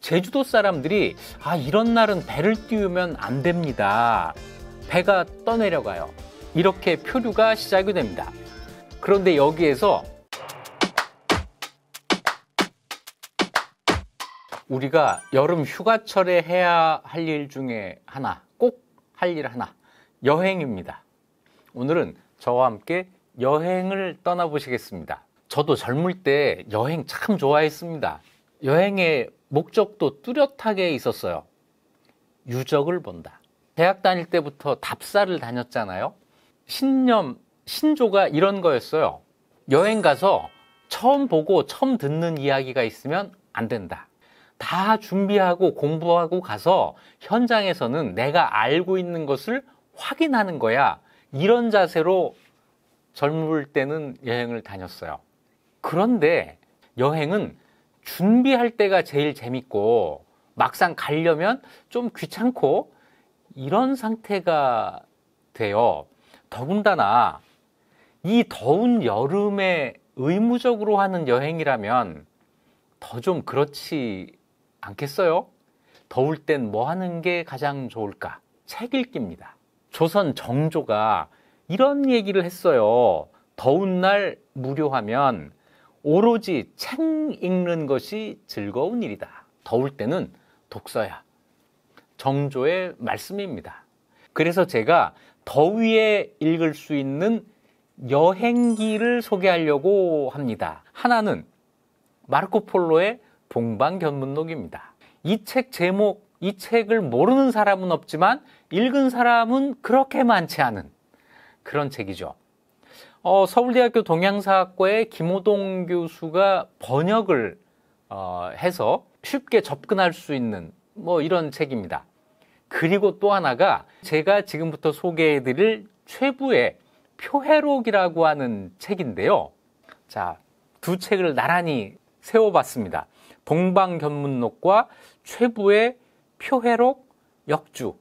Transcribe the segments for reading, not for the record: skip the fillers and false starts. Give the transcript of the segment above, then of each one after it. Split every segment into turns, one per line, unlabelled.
제주도 사람들이 이런 날은 배를 띄우면 안 됩니다. 배가 떠내려가요. 이렇게 표류가 시작이 됩니다. 그런데 여기에서 우리가 여름 휴가철에 해야 할 일 중에 하나, 꼭 할 일 하나, 여행입니다. 오늘은 저와 함께 여행을 떠나보시겠습니다. 저도 젊을 때 여행 참 좋아했습니다. 여행의 목적도 뚜렷하게 있었어요. 유적을 본다. 대학 다닐 때부터 답사를 다녔잖아요. 신념, 신조가 이런 거였어요. 여행 가서 처음 보고 처음 듣는 이야기가 있으면 안 된다. 다 준비하고 공부하고 가서 현장에서는 내가 알고 있는 것을 확인하는 거야. 이런 자세로 젊을 때는 여행을 다녔어요. 그런데 여행은 준비할 때가 제일 재밌고 막상 가려면 좀 귀찮고 이런 상태가 돼요. 더군다나 이 더운 여름에 의무적으로 하는 여행이라면 더 좀 그렇지 않겠어요? 더울 땐 뭐 하는 게 가장 좋을까? 책 읽기입니다. 조선 정조가 이런 얘기를 했어요. 더운 날 무료하면 오로지 책 읽는 것이 즐거운 일이다. 더울 때는 독서야. 정조의 말씀입니다. 그래서 제가 더위에 읽을 수 있는 여행기를 소개하려고 합니다. 하나는 마르코폴로의 동방견문록입니다. 이 책 제목, 이 책을 모르는 사람은 없지만 읽은 사람은 그렇게 많지 않은 그런 책이죠. 서울대학교 동양사학과의 김호동 교수가 번역을 해서 쉽게 접근할 수 있는 이런 책입니다. 그리고 또 하나가 제가 지금부터 소개해드릴 최부의 표해록이라고 하는 책인데요. 자, 두 책을 나란히 세워봤습니다. 동방견문록과 최부의 표해록 역주.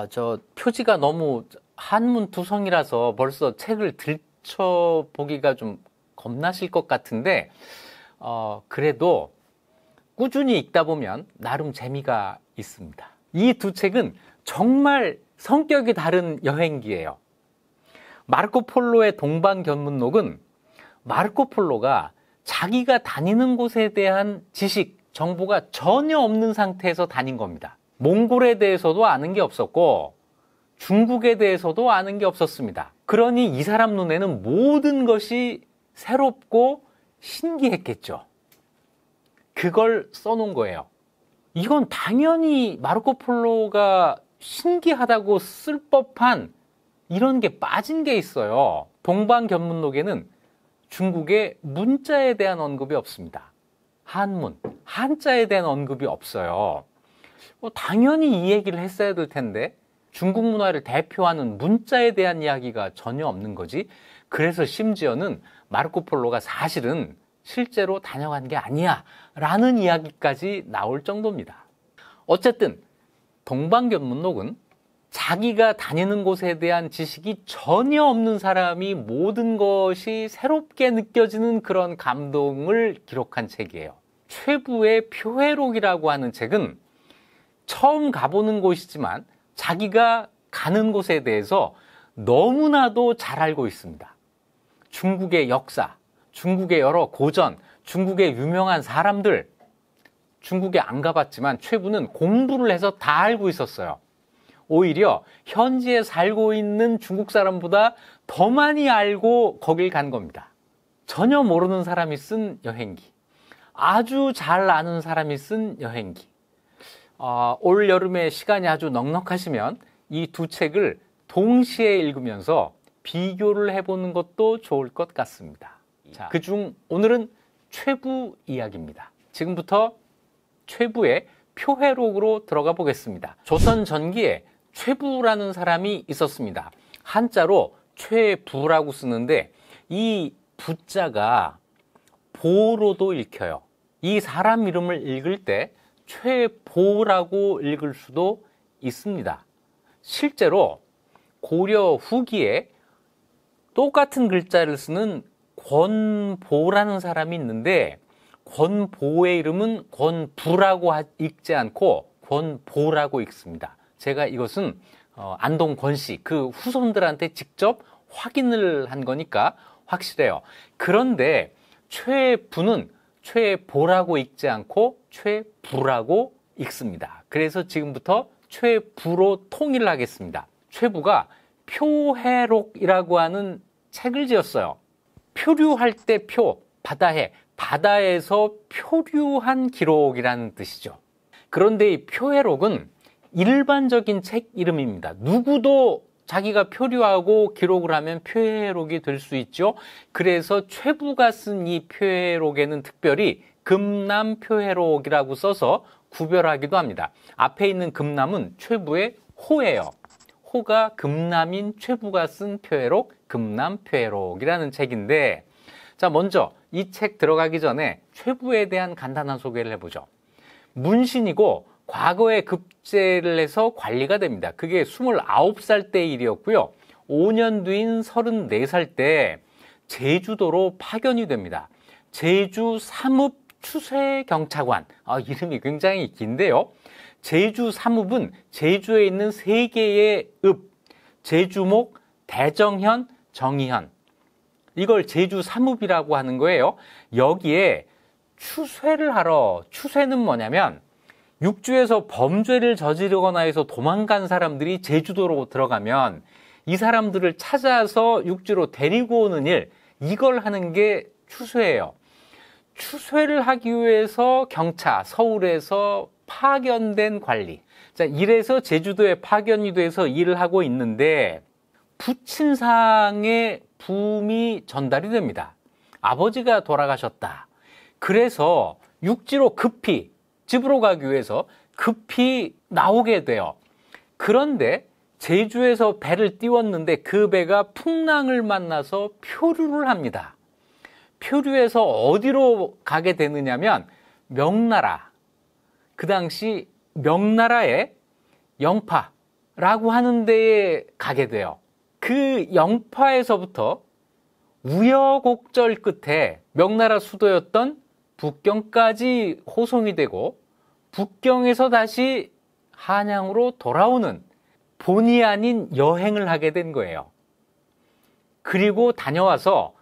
저 표지가 너무 한문두성이라서 벌써 책을 들춰보기가 좀 겁나실 것 같은데 그래도 꾸준히 읽다 보면 나름 재미가 있습니다. 이 두 책은 정말 성격이 다른 여행기예요. 마르코폴로의 동방견문록은 마르코폴로가 자기가 다니는 곳에 대한 지식, 정보가 전혀 없는 상태에서 다닌 겁니다. 몽골에 대해서도 아는 게 없었고 중국에 대해서도 아는 게 없었습니다. 그러니 이 사람 눈에는 모든 것이 새롭고 신기했겠죠. 그걸 써놓은 거예요. 이건 당연히 마르코폴로가 신기하다고 쓸 법한 이런 게 빠진 게 있어요. 동방견문록에는 중국의 문자에 대한 언급이 없습니다. 한문, 한자에 대한 언급이 없어요. 당연히 이 얘기를 했어야 될 텐데 중국 문화를 대표하는 문자에 대한 이야기가 전혀 없는 거지. 그래서 심지어는 마르코폴로가 사실은 실제로 다녀간 게 아니야 라는 이야기까지 나올 정도입니다. 어쨌든 동방견문록은 자기가 다니는 곳에 대한 지식이 전혀 없는 사람이 모든 것이 새롭게 느껴지는 그런 감동을 기록한 책이에요. 최부의 표해록이라고 하는 책은 처음 가보는 곳이지만 자기가 가는 곳에 대해서 너무나도 잘 알고 있습니다. 중국의 역사, 중국의 여러 고전, 중국의 유명한 사람들, 중국에 안 가봤지만 최부는 공부를 해서 다 알고 있었어요. 오히려 현지에 살고 있는 중국 사람보다 더 많이 알고 거길 간 겁니다. 전혀 모르는 사람이 쓴 여행기, 아주 잘 아는 사람이 쓴 여행기. 올 여름에 시간이 아주 넉넉하시면 이 두 책을 동시에 읽으면서 비교를 해보는 것도 좋을 것 같습니다. 자, 그중 오늘은 최부 이야기입니다. 지금부터 최부의 표해록으로 들어가 보겠습니다. 조선 전기에 최부라는 사람이 있었습니다. 한자로 최부라고 쓰는데 이 부자가 보로도 읽혀요. 이 사람 이름을 읽을 때 최보라고 읽을 수도 있습니다. 실제로 고려 후기에 똑같은 글자를 쓰는 권보라는 사람이 있는데 권보의 이름은 권부라고 읽지 않고 권보라고 읽습니다. 제가 이것은 안동 권씨 그 후손들한테 직접 확인을 한 거니까 확실해요. 그런데 최부는 최보라고 읽지 않고 최부라고 읽습니다. 그래서 지금부터 최부로 통일을 하겠습니다. 최부가 표해록이라고 하는 책을 지었어요. 표류할 때 표, 바다해, 바다에서 표류한 기록이라는 뜻이죠. 그런데 이 표해록은 일반적인 책 이름입니다. 누구도 자기가 표류하고 기록을 하면 표해록이 될 수 있죠. 그래서 최부가 쓴 이 표해록에는 특별히 금남 표해록이라고 써서 구별하기도 합니다. 앞에 있는 금남은 최부의 호예요. 호가 금남인 최부가 쓴 표해록, 금남 표해록이라는 책인데, 자, 먼저 이 책 들어가기 전에 최부에 대한 간단한 소개를 해보죠. 문신이고 과거에 급제를 해서 관리가 됩니다. 그게 29살 때의 일이었고요. 5년 뒤인 34살 때 제주도로 파견이 됩니다. 제주 삼읍 추세경차관, 이름이 굉장히 긴데요. 제주 삼읍은 제주에 있는 3개의 읍, 제주목, 대정현, 정의현, 이걸 제주 삼읍이라고 하는 거예요. 여기에 추쇠를 하러, 추쇠는 뭐냐면 육지에서 범죄를 저지르거나 해서 도망간 사람들이 제주도로 들어가면 이 사람들을 찾아서 육지로 데리고 오는 일, 이걸 하는 게 추쇠예요. 추쇠를 하기 위해서 경차, 서울에서 파견된 관리. 자, 이래서 제주도에 파견이 돼서 일을 하고 있는데 부친상의 부음이 전달이 됩니다. 아버지가 돌아가셨다. 그래서 육지로 급히 집으로 가기 위해서 급히 나오게 돼요. 그런데 제주에서 배를 띄웠는데 그 배가 풍랑을 만나서 표류를 합니다. 표류해서 어디로 가게 되느냐면 명나라, 그 당시 명나라의 영파라고 하는 데에 가게 돼요. 그 영파에서부터 우여곡절 끝에 명나라 수도였던 북경까지 호송이 되고 북경에서 다시 한양으로 돌아오는 본의 아닌 여행을 하게 된 거예요. 그리고 다녀와서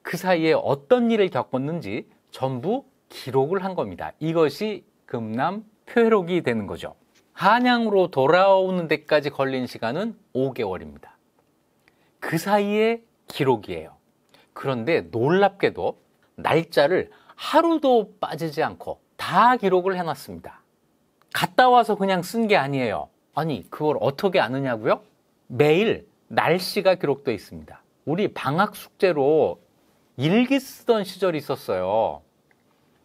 그 사이에 어떤 일을 겪었는지 전부 기록을 한 겁니다. 이것이 금남 표해록이 되는 거죠. 한양으로 돌아오는 데까지 걸린 시간은 5개월입니다. 그 사이에 기록이에요. 그런데 놀랍게도 날짜를 하루도 빠지지 않고 다 기록을 해놨습니다. 갔다 와서 그냥 쓴 게 아니에요. 아니, 그걸 어떻게 아느냐고요? 매일 날씨가 기록되어 있습니다. 우리 방학 숙제로 일기 쓰던 시절이 있었어요.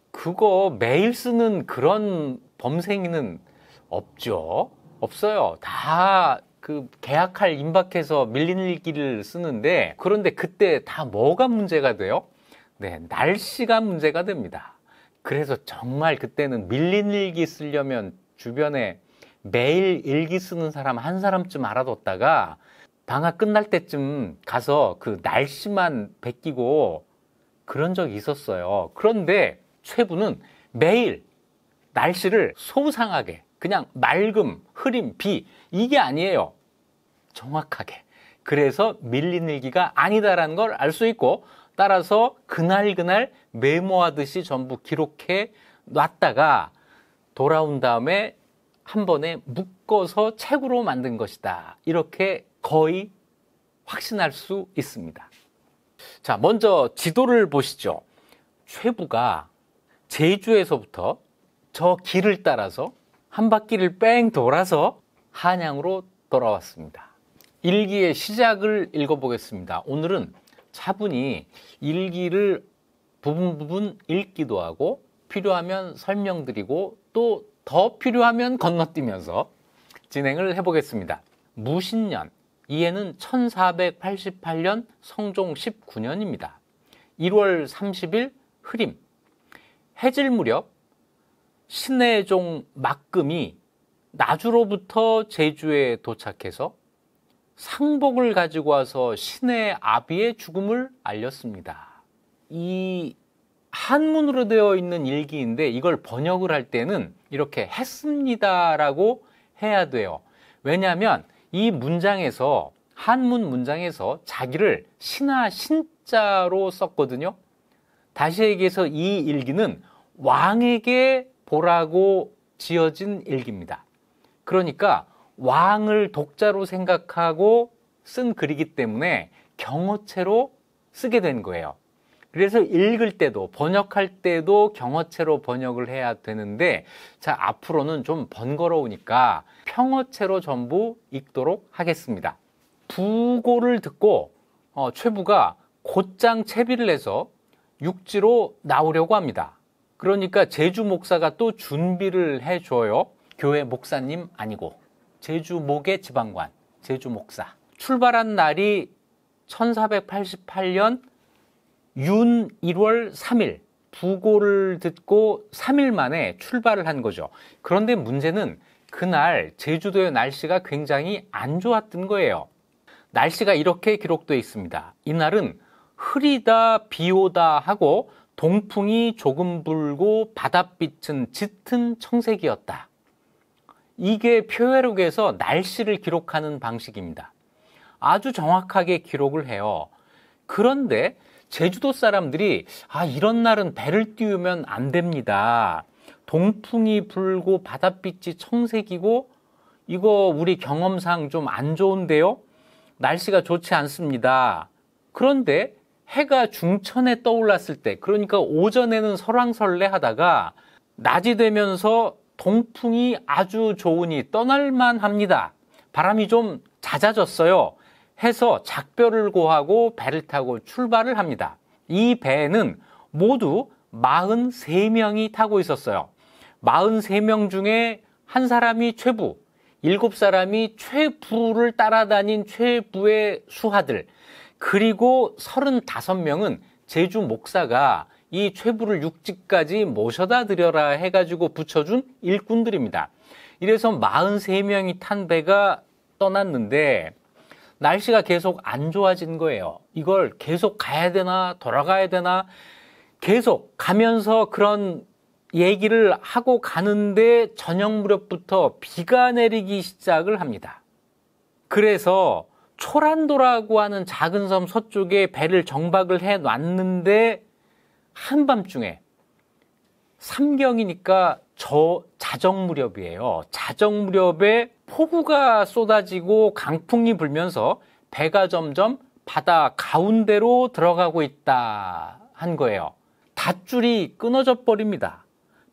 그거 매일 쓰는 그런 범생이는 없죠. 없어요. 다 그 계약할 임박해서 밀린 일기를 쓰는데, 그런데 그때 다 뭐가 문제가 돼요? 네, 날씨가 문제가 됩니다. 그래서 정말 그때는 밀린 일기 쓰려면 주변에 매일 일기 쓰는 사람 한 사람쯤 알아뒀다가 방학 끝날 때쯤 가서 그 날씨만 베끼고 그런 적이 있었어요. 그런데 최부는 매일 날씨를 소상하게 그냥 맑음, 흐림, 비, 이게 아니에요. 정확하게. 그래서 밀린 일기가 아니다라는 걸 알 수 있고, 따라서 그날 메모하듯이 전부 기록해 놨다가 돌아온 다음에 한 번에 묶어서 책으로 만든 것이다. 이렇게 거의 확신할 수 있습니다. 자, 먼저 지도를 보시죠. 최부가 제주에서부터 저 길을 따라서 한 바퀴를 뺑 돌아서 한양으로 돌아왔습니다. 일기의 시작을 읽어보겠습니다. 오늘은 차분히 일기를 부분 읽기도 하고 필요하면 설명드리고 또 더 필요하면 건너뛰면서 진행을 해보겠습니다. 무신년, 이해는 1488년 성종 19년입니다. 1월 30일 흐림, 해질 무렵 신해종 막금이 나주로부터 제주에 도착해서 상복을 가지고 와서 신해 아비의 죽음을 알렸습니다. 이 한문으로 되어 있는 일기인데 이걸 번역을 할 때는 이렇게 했습니다라고 해야 돼요. 왜냐하면 이 문장에서 한문 문장에서 자기를 신하 신자로 썼거든요. 다시 얘기해서 이 일기는 왕에게 보라고 지어진 일기입니다. 그러니까 왕을 독자로 생각하고 쓴 글이기 때문에 경어체로 쓰게 된 거예요. 그래서 읽을 때도 번역할 때도 경어체로 번역을 해야 되는데 자, 앞으로는 좀 번거로우니까 평어체로 전부 읽도록 하겠습니다. 부고를 듣고 최부가 곧장 채비를 해서 육지로 나오려고 합니다. 그러니까 제주 목사가 또 준비를 해줘요. 교회 목사님 아니고 제주 목의 지방관, 제주 목사. 출발한 날이 1488년 윤 1월 3일, 부고를 듣고 3일 만에 출발을 한 거죠. 그런데 문제는 그날 제주도의 날씨가 굉장히 안 좋았던 거예요. 날씨가 이렇게 기록되어 있습니다. 이날은 흐리다 비오다 하고 동풍이 조금 불고 바닷빛은 짙은 청색이었다. 이게 표회록에서 날씨를 기록하는 방식입니다. 아주 정확하게 기록을 해요. 그런데 제주도 사람들이 이런 날은 배를 띄우면 안 됩니다. 동풍이 불고 바닷빛이 청색이고 이거 우리 경험상 좀 안 좋은데요. 날씨가 좋지 않습니다. 그런데 해가 중천에 떠올랐을 때, 그러니까 오전에는 설왕설래 하다가 낮이 되면서 동풍이 아주 좋으니 떠날만 합니다. 바람이 좀 잦아졌어요. 해서 작별을 고하고 배를 타고 출발을 합니다. 이 배에는 모두 43명이 타고 있었어요. 43명 중에 한 사람이 최부, 7사람이 최부를 따라다닌 최부의 수하들, 그리고 35명은 제주 목사가 이 최부를 육지까지 모셔다 드려라 해가지고 붙여준 일꾼들입니다. 이래서 43명이 탄 배가 떠났는데 날씨가 계속 안 좋아진 거예요. 이걸 계속 가야 되나 돌아가야 되나 계속 가면서 그런 얘기를 하고 가는데 저녁 무렵부터 비가 내리기 시작을 합니다. 그래서 초란도라고 하는 작은 섬 서쪽에 배를 정박을 해놨는데 한밤중에 삼경이니까 자정 무렵이에요. 자정 무렵에 폭우가 쏟아지고 강풍이 불면서 배가 점점 바다 가운데로 들어가고 있다 한 거예요. 닷줄이 끊어져 버립니다.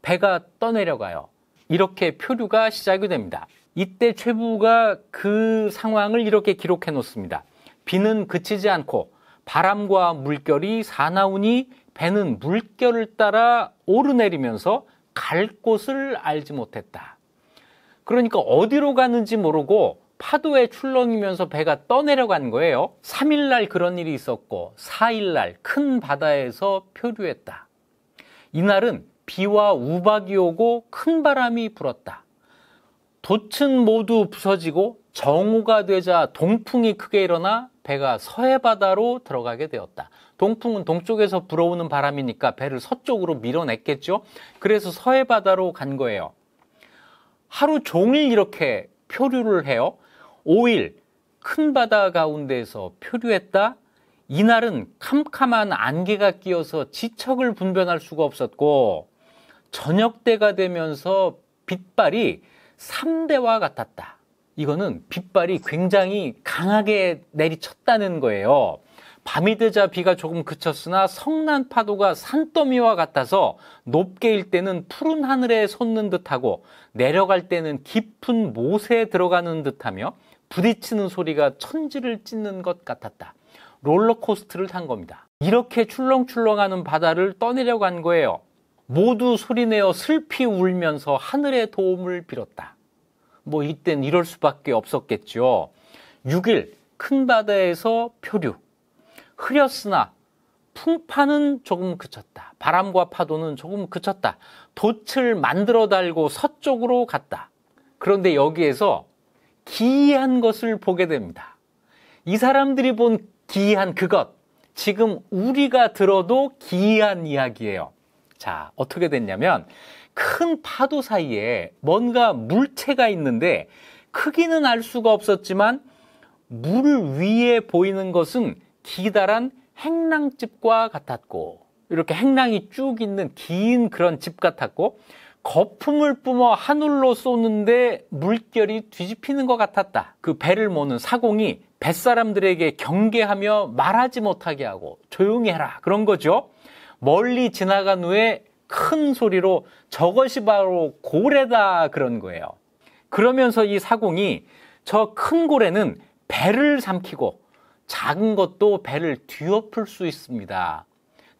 배가 떠내려가요. 이렇게 표류가 시작이 됩니다. 이때 최부가 그 상황을 이렇게 기록해 놓습니다. 비는 그치지 않고 바람과 물결이 사나우니 배는 물결을 따라 오르내리면서 갈 곳을 알지 못했다. 그러니까 어디로 가는지 모르고 파도에 출렁이면서 배가 떠내려간 거예요. 3일날 그런 일이 있었고 4일날 큰 바다에서 표류했다. 이날은 비와 우박이 오고 큰 바람이 불었다. 돛은 모두 부서지고 정오가 되자 동풍이 크게 일어나 배가 서해바다로 들어가게 되었다. 동풍은 동쪽에서 불어오는 바람이니까 배를 서쪽으로 밀어냈겠죠. 그래서 서해바다로 간 거예요. 하루 종일 이렇게 표류를 해요. 5일 큰 바다 가운데에서 표류했다. 이날은 캄캄한 안개가 끼어서 지척을 분변할 수가 없었고 저녁 때가 되면서 빗발이 3대와 같았다. 이거는 빗발이 굉장히 강하게 내리쳤다는 거예요. 밤이 되자 비가 조금 그쳤으나 성난 파도가 산더미와 같아서 높게 일 때는 푸른 하늘에 솟는 듯하고 내려갈 때는 깊은 못에 들어가는 듯하며 부딪히는 소리가 천지를 찢는 것 같았다. 롤러코스터를 탄 겁니다. 이렇게 출렁출렁하는 바다를 떠내려간 거예요. 모두 소리내어 슬피 울면서 하늘의 도움을 빌었다. 뭐 이땐 이럴 수밖에 없었겠죠. 6일 큰 바다에서 표류. 흐렸으나 풍파는 조금 그쳤다. 바람과 파도는 조금 그쳤다. 돛을 만들어 달고 서쪽으로 갔다. 그런데 여기에서 기이한 것을 보게 됩니다. 이 사람들이 본 기이한 그것, 지금 우리가 들어도 기이한 이야기예요. 자, 어떻게 됐냐면 큰 파도 사이에 뭔가 물체가 있는데 크기는 알 수가 없었지만 물 위에 보이는 것은 기다란 행랑집과 같았고, 이렇게 행랑이 쭉 있는 긴 그런 집 같았고, 거품을 뿜어 하늘로 쏘는데 물결이 뒤집히는 것 같았다. 그 배를 모는 사공이 뱃사람들에게 경계하며 말하지 못하게 하고 조용히 해라, 그런 거죠. 멀리 지나간 후에 큰 소리로 저것이 바로 고래다, 그런 거예요. 그러면서 이 사공이 저 큰 고래는 배를 삼키고 작은 것도 배를 뒤엎을 수 있습니다.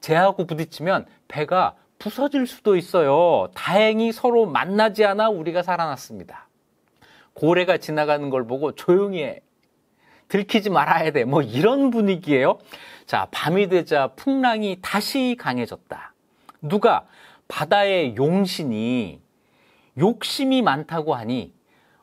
쟤하고 부딪히면 배가 부서질 수도 있어요. 다행히 서로 만나지 않아 우리가 살아났습니다. 고래가 지나가는 걸 보고 조용히 해, 들키지 말아야 돼, 뭐 이런 분위기예요. 자, 밤이 되자 풍랑이 다시 강해졌다. 누가 바다의 용신이 욕심이 많다고 하니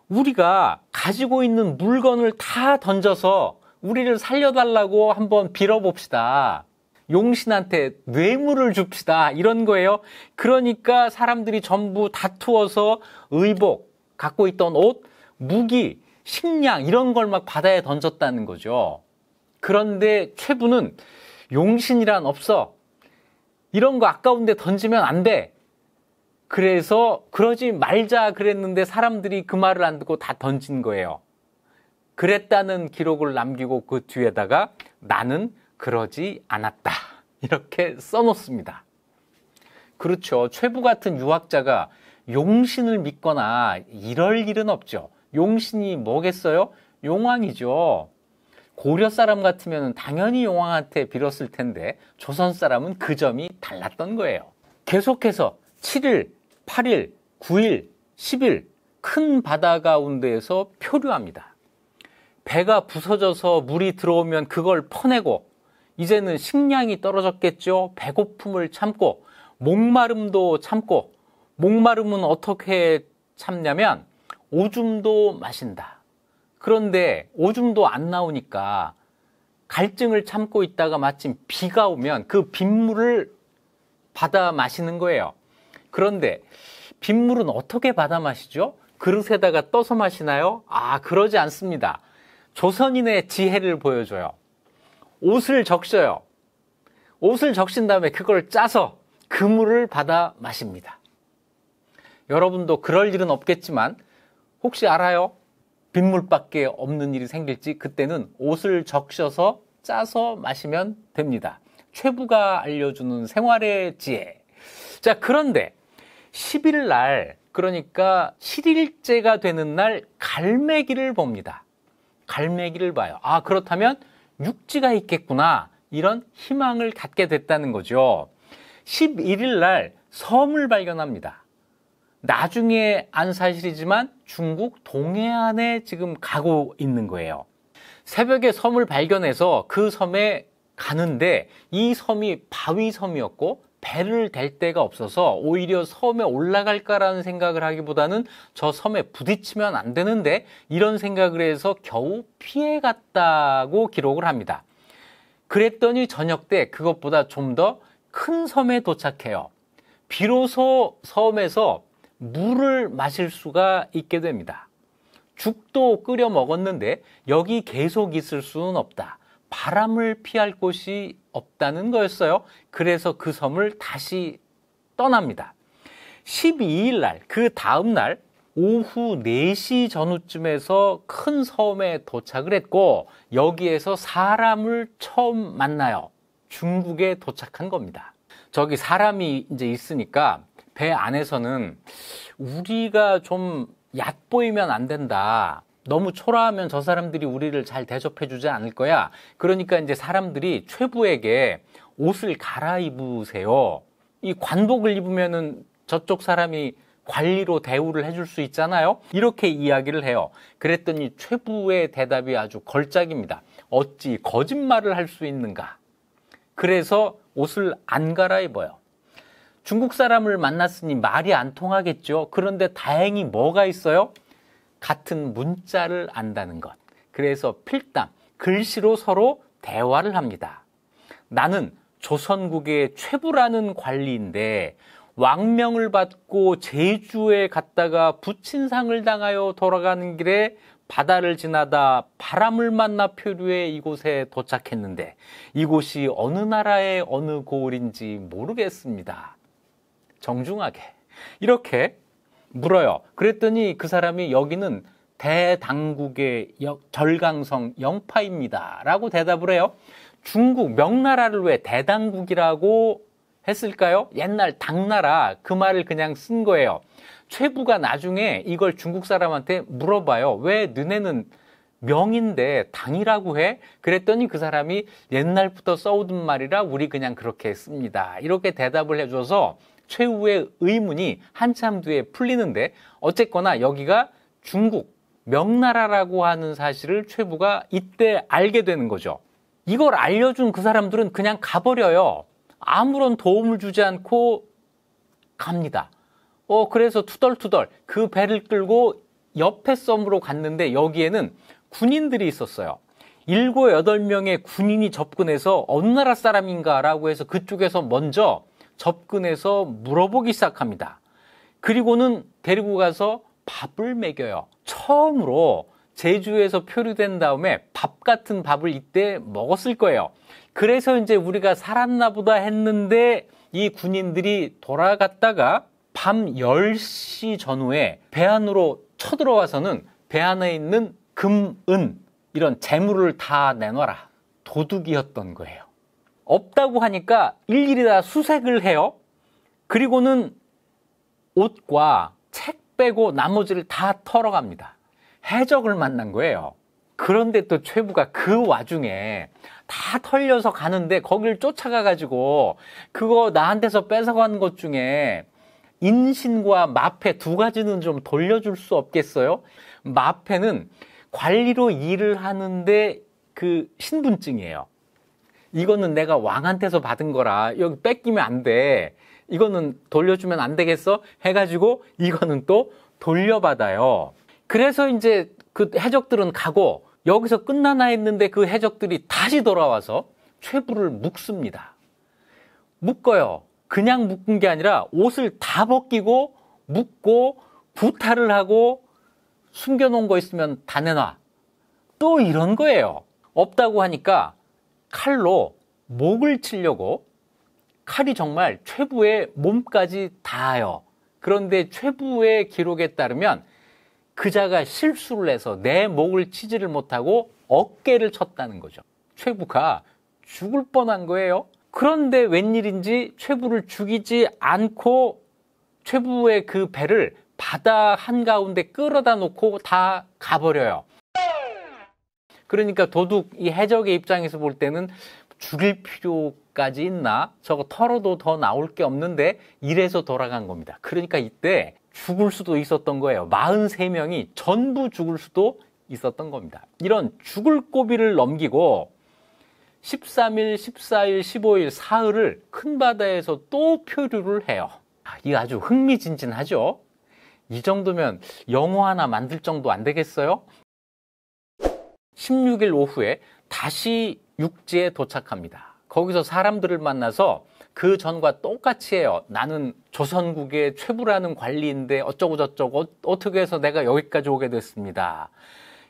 우리가 가지고 있는 물건을 다 던져서 우리를 살려달라고 한번 빌어봅시다. 용신한테 뇌물을 줍시다, 이런 거예요. 그러니까 사람들이 전부 다투어서 의복, 갖고 있던 옷, 무기, 식량 이런 걸 막 바다에 던졌다는 거죠. 그런데 최부는 용신이란 없어, 이런 거 아까운데 던지면 안 돼, 그래서 그러지 말자 그랬는데 사람들이 그 말을 안 듣고 다 던진 거예요. 그랬다는 기록을 남기고 그 뒤에다가 나는 그러지 않았다, 이렇게 써놓습니다. 그렇죠. 최부 같은 유학자가 용신을 믿거나 이럴 일은 없죠. 용신이 뭐겠어요? 용왕이죠. 고려 사람 같으면 당연히 용왕한테 빌었을 텐데 조선 사람은 그 점이 달랐던 거예요. 계속해서 7일, 8일, 9일, 10일 큰 바다 가운데에서 표류합니다. 배가 부서져서 물이 들어오면 그걸 퍼내고, 이제는 식량이 떨어졌겠죠. 배고픔을 참고, 목마름도 참고, 목마름은 어떻게 참냐면 오줌도 마신다. 그런데 오줌도 안 나오니까 갈증을 참고 있다가 마침 비가 오면 그 빗물을 받아 마시는 거예요. 그런데 빗물은 어떻게 받아 마시죠? 그릇에다가 떠서 마시나요? 아, 그러지 않습니다. 조선인의 지혜를 보여줘요. 옷을 적셔요. 옷을 적신 다음에 그걸 짜서 그 물을 받아 마십니다. 여러분도 그럴 일은 없겠지만 혹시 알아요? 빗물밖에 없는 일이 생길지 그때는 옷을 적셔서 짜서 마시면 됩니다. 최부가 알려주는 생활의 지혜. 자, 그런데 10일 날, 그러니까 7일째가 되는 날 갈매기를 봅니다. 갈매기를 봐요. 아, 그렇다면 육지가 있겠구나, 이런 희망을 갖게 됐다는 거죠. 11일 날 섬을 발견합니다. 나중에 안 사실이지만 중국 동해안에 지금 가고 있는 거예요. 새벽에 섬을 발견해서 그 섬에 가는데 이 섬이 바위섬이었고 배를 댈 데가 없어서 오히려 섬에 올라갈까라는 생각을 하기보다는 저 섬에 부딪히면 안 되는데, 이런 생각을 해서 겨우 피해갔다고 기록을 합니다. 그랬더니 저녁 때 그것보다 좀 더 큰 섬에 도착해요. 비로소 섬에서 물을 마실 수가 있게 됩니다. 죽도 끓여 먹었는데 여기 계속 있을 수는 없다. 바람을 피할 곳이 없다는 거였어요. 그래서 그 섬을 다시 떠납니다. 12일 날, 그 다음 날 오후 4시 전후쯤에서 큰 섬에 도착을 했고, 여기에서 사람을 처음 만나요. 중국에 도착한 겁니다. 저기 사람이 이제 있으니까 배 안에서는 우리가 좀 얕보이면 안 된다, 너무 초라하면 저 사람들이 우리를 잘 대접해 주지 않을 거야. 그러니까 이제 사람들이 최부에게 옷을 갈아입으세요. 이 관복을 입으면은 저쪽 사람이 관리로 대우를 해줄 수 있잖아요. 이렇게 이야기를 해요. 그랬더니 최부의 대답이 아주 걸작입니다. 어찌 거짓말을 할 수 있는가. 그래서 옷을 안 갈아입어요. 중국 사람을 만났으니 말이 안 통하겠죠. 그런데 다행히 뭐가 있어요? 같은 문자를 안다는 것. 그래서 필담, 글씨로 서로 대화를 합니다. 나는 조선국의 최부라는 관리인데 왕명을 받고 제주에 갔다가 부친상을 당하여 돌아가는 길에 바다를 지나다 바람을 만나 표류해 이곳에 도착했는데 이곳이 어느 나라의 어느 고을인지 모르겠습니다. 정중하게 이렇게 물어요. 그랬더니 그 사람이 여기는 대당국의 절강성 영파입니다 라고 대답을 해요. 중국 명나라를 왜 대당국이라고 했을까요? 옛날 당나라 그 말을 그냥 쓴 거예요. 최부가 나중에 이걸 중국 사람한테 물어봐요. 왜 너네는 명인데 당이라고 해? 그랬더니 그 사람이 옛날부터 써오던 말이라 우리 그냥 그렇게 씁니다. 이렇게 대답을 해줘서 최후의 의문이 한참 뒤에 풀리는데 어쨌거나 여기가 중국 명나라라고 하는 사실을 최부가 이때 알게 되는 거죠. 이걸 알려준 그 사람들은 그냥 가버려요. 아무런 도움을 주지 않고 갑니다. 그래서 투덜투덜 그 배를 끌고 옆에 섬으로 갔는데 여기에는 군인들이 있었어요. 7, 8명의 군인이 접근해서 어느 나라 사람인가 라고 해서 그쪽에서 먼저 접근해서 물어보기 시작합니다. 그리고는 데리고 가서 밥을 먹여요. 처음으로 제주에서 표류된 다음에 밥 같은 밥을 이때 먹었을 거예요. 그래서 이제 우리가 살았나 보다 했는데 이 군인들이 돌아갔다가 밤 10시 전후에 배 안으로 쳐들어와서는 배 안에 있는 금, 은 이런 재물을 다 내놔라. 도둑이었던 거예요. 없다고 하니까 일일이 다 수색을 해요. 그리고는 옷과 책 빼고 나머지를 다 털어갑니다. 해적을 만난 거예요. 그런데 또 최부가 그 와중에 다 털려서 가는데 거길 쫓아가가지고 그거 나한테서 뺏어가는 것 중에 인신과 마패 두 가지는 좀 돌려줄 수 없겠어요? 마패는 관리로 일을 하는데 그 신분증이에요. 이거는 내가 왕한테서 받은 거라 여기 뺏기면 안 돼. 이거는 돌려주면 안 되겠어? 해가지고 이거는 또 돌려받아요. 그래서 이제 그 해적들은 가고 여기서 끝나나 했는데 그 해적들이 다시 돌아와서 최부를 묶습니다. 묶어요. 그냥 묶은 게 아니라 옷을 다 벗기고 묶고 구타를 하고 숨겨놓은 거 있으면 다 내놔. 또 이런 거예요. 없다고 하니까 칼로 목을 치려고 칼이 정말 최부의 몸까지 닿아요. 그런데 최부의 기록에 따르면 그자가 실수를 해서 내 목을 치지를 못하고 어깨를 쳤다는 거죠. 최부가 죽을 뻔한 거예요. 그런데 웬일인지 최부를 죽이지 않고 최부의 그 배를 바다 한가운데 끌어다 놓고 다 가버려요. 그러니까 도둑 이 해적의 입장에서 볼 때는 죽일 필요까지 있나? 저거 털어도 더 나올 게 없는데 이래서 돌아간 겁니다. 그러니까 이때 죽을 수도 있었던 거예요. 43명이 전부 죽을 수도 있었던 겁니다. 이런 죽을 고비를 넘기고 13일, 14일, 15일, 사흘을 큰 바다에서 또 표류를 해요. 이거 아주 흥미진진하죠? 이 정도면 영화 하나 만들 정도 안 되겠어요? 16일 오후에 다시 육지에 도착합니다. 거기서 사람들을 만나서 그 전과 똑같이 해요. 나는 조선국의 최부라는 관리인데 어쩌고저쩌고 어떻게 해서 내가 여기까지 오게 됐습니다.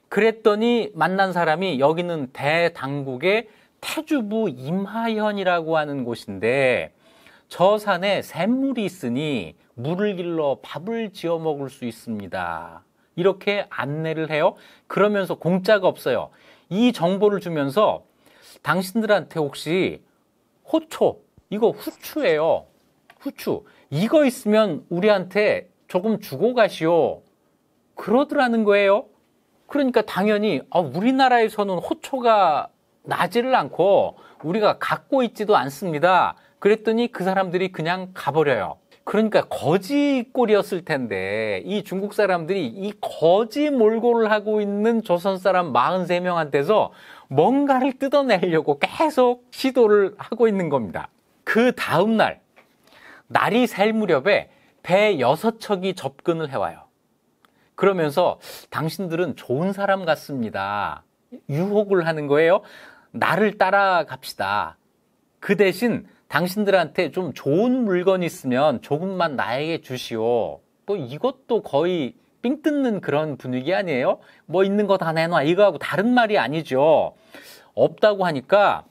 그랬더니 만난 사람이 여기는 대당국의 태주부 임하현이라고 하는 곳인데 저 산에 샘물이 있으니 물을 길러 밥을 지어 먹을 수 있습니다. 이렇게 안내를 해요. 그러면서 공짜가 없어요. 이 정보를 주면서 당신들한테 혹시 호초, 이거 후추예요. 후추. 이거 있으면 우리한테 조금 주고 가시오. 그러더라는 거예요. 그러니까 당연히 우리나라에서는 호초가 나지를 않고 우리가 갖고 있지도 않습니다. 그랬더니 그 사람들이 그냥 가버려요. 그러니까 거지 꼴이었을 텐데 이 중국 사람들이 이 거지 몰골을 하고 있는 조선 사람 43명한테서 뭔가를 뜯어내려고 계속 시도를 하고 있는 겁니다. 그 다음 날이 셀 무렵에 배 6척이 접근을 해와요. 그러면서 당신들은 좋은 사람 같습니다. 유혹을 하는 거예요. 나를 따라갑시다. 그 대신 당신들한테 좀 좋은 물건이 있으면 조금만 나에게 주시오. 뭐 이것도 거의 삥 뜯는 그런 분위기 아니에요? 뭐 있는 거 다 내놔 이거하고 다른 말이 아니죠. 없다고 하니까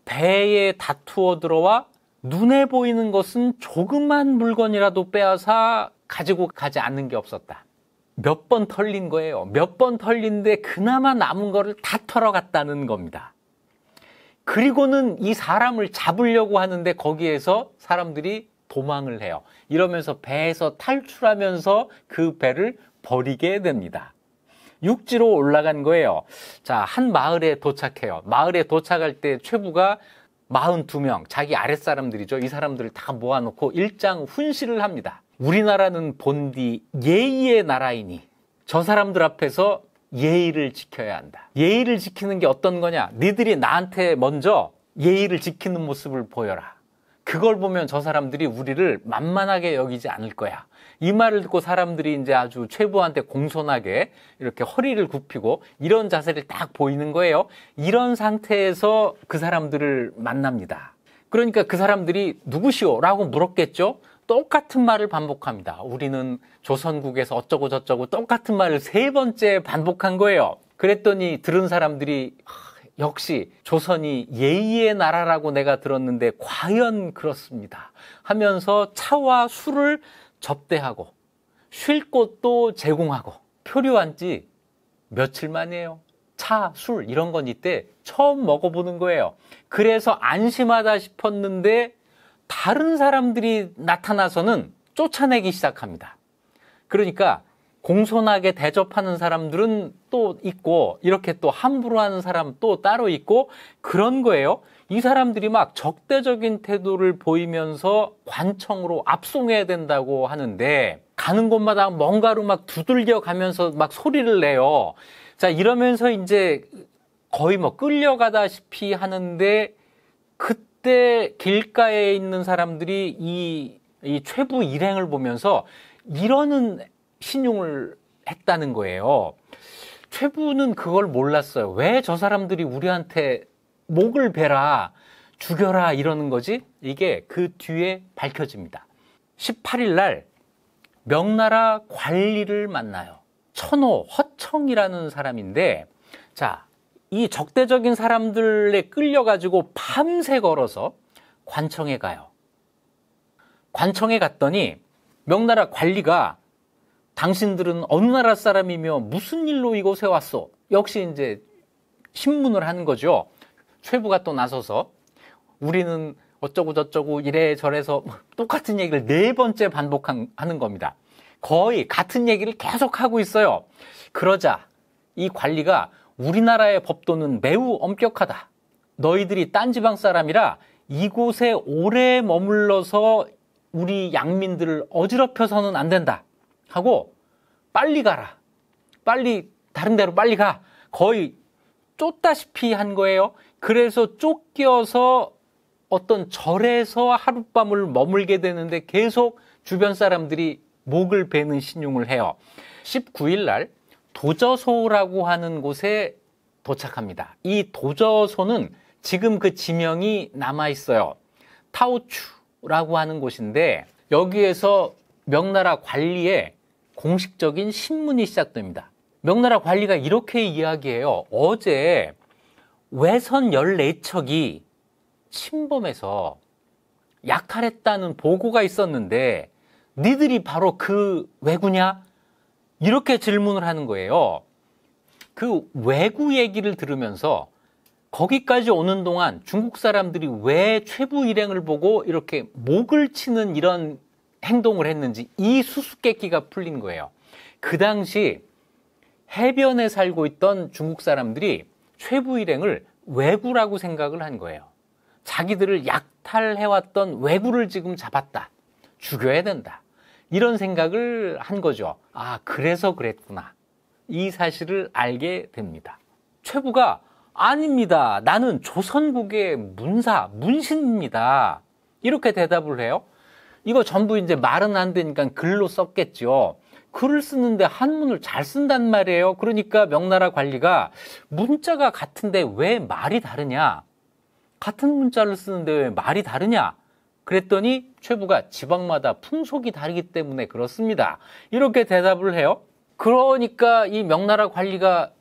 배에 다투어 들어와 눈에 보이는 것은 조그만 물건이라도 빼앗아 가지고 가지 않는 게 없었다. 몇 번 털린 거예요. 몇 번 털린데 그나마 남은 거를 다 털어갔다는 겁니다. 그리고는 이 사람을 잡으려고 하는데 거기에서 사람들이 도망을 해요. 이러면서 배에서 탈출하면서 그 배를 버리게 됩니다. 육지로 올라간 거예요. 자, 한 마을에 도착해요. 마을에 도착할 때 최부가 42명, 자기 아랫사람들이죠. 이 사람들을 다 모아놓고 일장 훈시를 합니다. 우리나라는 본디 예의의 나라이니 저 사람들 앞에서 예의를 지켜야 한다. 예의를 지키는 게 어떤 거냐? 니들이 나한테 먼저 예의를 지키는 모습을 보여라. 그걸 보면 저 사람들이 우리를 만만하게 여기지 않을 거야. 이 말을 듣고 사람들이 이제 아주 최부한테 공손하게 이렇게 허리를 굽히고 이런 자세를 딱 보이는 거예요. 이런 상태에서 그 사람들을 만납니다. 그러니까 그 사람들이 누구시오? 라고 물었겠죠? 똑같은 말을 반복합니다. 우리는 조선국에서 어쩌고 저쩌고 똑같은 말을 3번째 반복한 거예요. 그랬더니 들은 사람들이 역시 조선이 예의의 나라라고 내가 들었는데 과연 그렇습니다 하면서 차와 술을 접대하고 쉴 곳도 제공하고 표류한 지 며칠 만이에요. 차, 술 이런 건 이때 처음 먹어보는 거예요. 그래서 안심하다 싶었는데 다른 사람들이 나타나서는 쫓아내기 시작합니다. 그러니까 공손하게 대접하는 사람들은 또 있고 이렇게 또 함부로 하는 사람 또 따로 있고 그런 거예요. 이 사람들이 막 적대적인 태도를 보이면서 관청으로 압송해야 된다고 하는데 가는 곳마다 뭔가로 막 두들겨 가면서 막 소리를 내요. 자, 이러면서 이제 거의 뭐 끌려가다시피 하는데 그때 길가에 있는 사람들이 이 최부 일행을 보면서 이러는 신용을 했다는 거예요. 최부는 그걸 몰랐어요. 왜 저 사람들이 우리한테 목을 베라, 죽여라 이러는 거지? 이게 그 뒤에 밝혀집니다. 18일 날 명나라 관리를 만나요. 천호 허청이라는 사람인데 자, 이 적대적인 사람들에 끌려가지고 밤새 걸어서 관청에 가요. 관청에 갔더니 명나라 관리가 당신들은 어느 나라 사람이며 무슨 일로 이곳에 왔소? 역시 이제 신문을 하는 거죠. 최부가 또 나서서 우리는 어쩌고 저쩌고 이래 저래서 똑같은 얘기를 4번째 반복하는 겁니다. 거의 같은 얘기를 계속 하고 있어요. 그러자 이 관리가 우리나라의 법도는 매우 엄격하다. 너희들이 딴 지방 사람이라 이곳에 오래 머물러서 우리 양민들을 어지럽혀서는 안 된다. 하고 빨리 가라. 빨리 다른 데로 빨리 가. 거의 쫓다시피 한 거예요. 그래서 쫓겨서 어떤 절에서 하룻밤을 머물게 되는데 계속 주변 사람들이 목을 베는 신용을 해요. 19일 날 도저소라고 하는 곳에 도착합니다. 이 도저소는 지금 그 지명이 남아있어요. 타오추라고 하는 곳인데 여기에서 명나라 관리의 공식적인 신문이 시작됩니다. 명나라 관리가 이렇게 이야기해요. 어제 외선 14척이 침범해서 약탈했다는 보고가 있었는데 니들이 바로 그 왜구냐? 이렇게 질문을 하는 거예요. 그 왜구 얘기를 들으면서 거기까지 오는 동안 중국 사람들이 왜 최부 일행을 보고 이렇게 목을 치는 이런 행동을 했는지 이 수수께끼가 풀린 거예요. 그 당시 해변에 살고 있던 중국 사람들이 최부 일행을 왜구라고 생각을 한 거예요. 자기들을 약탈해왔던 왜구를 지금 잡았다. 죽여야 된다. 이런 생각을 한 거죠. 아, 그래서 그랬구나. 이 사실을 알게 됩니다. 최부가 아닙니다. 나는 조선국의 문신입니다. 이렇게 대답을 해요. 이거 전부 이제 말은 안 되니까 글로 썼겠죠. 글을 쓰는데 한문을 잘 쓴단 말이에요. 그러니까 명나라 관리가 문자가 같은데 왜 말이 다르냐? 같은 문자를 쓰는데 왜 말이 다르냐? 그랬더니 최부가 지방마다 풍속이 다르기 때문에 그렇습니다. 이렇게 대답을 해요. 그러니까 이 명나라 관리가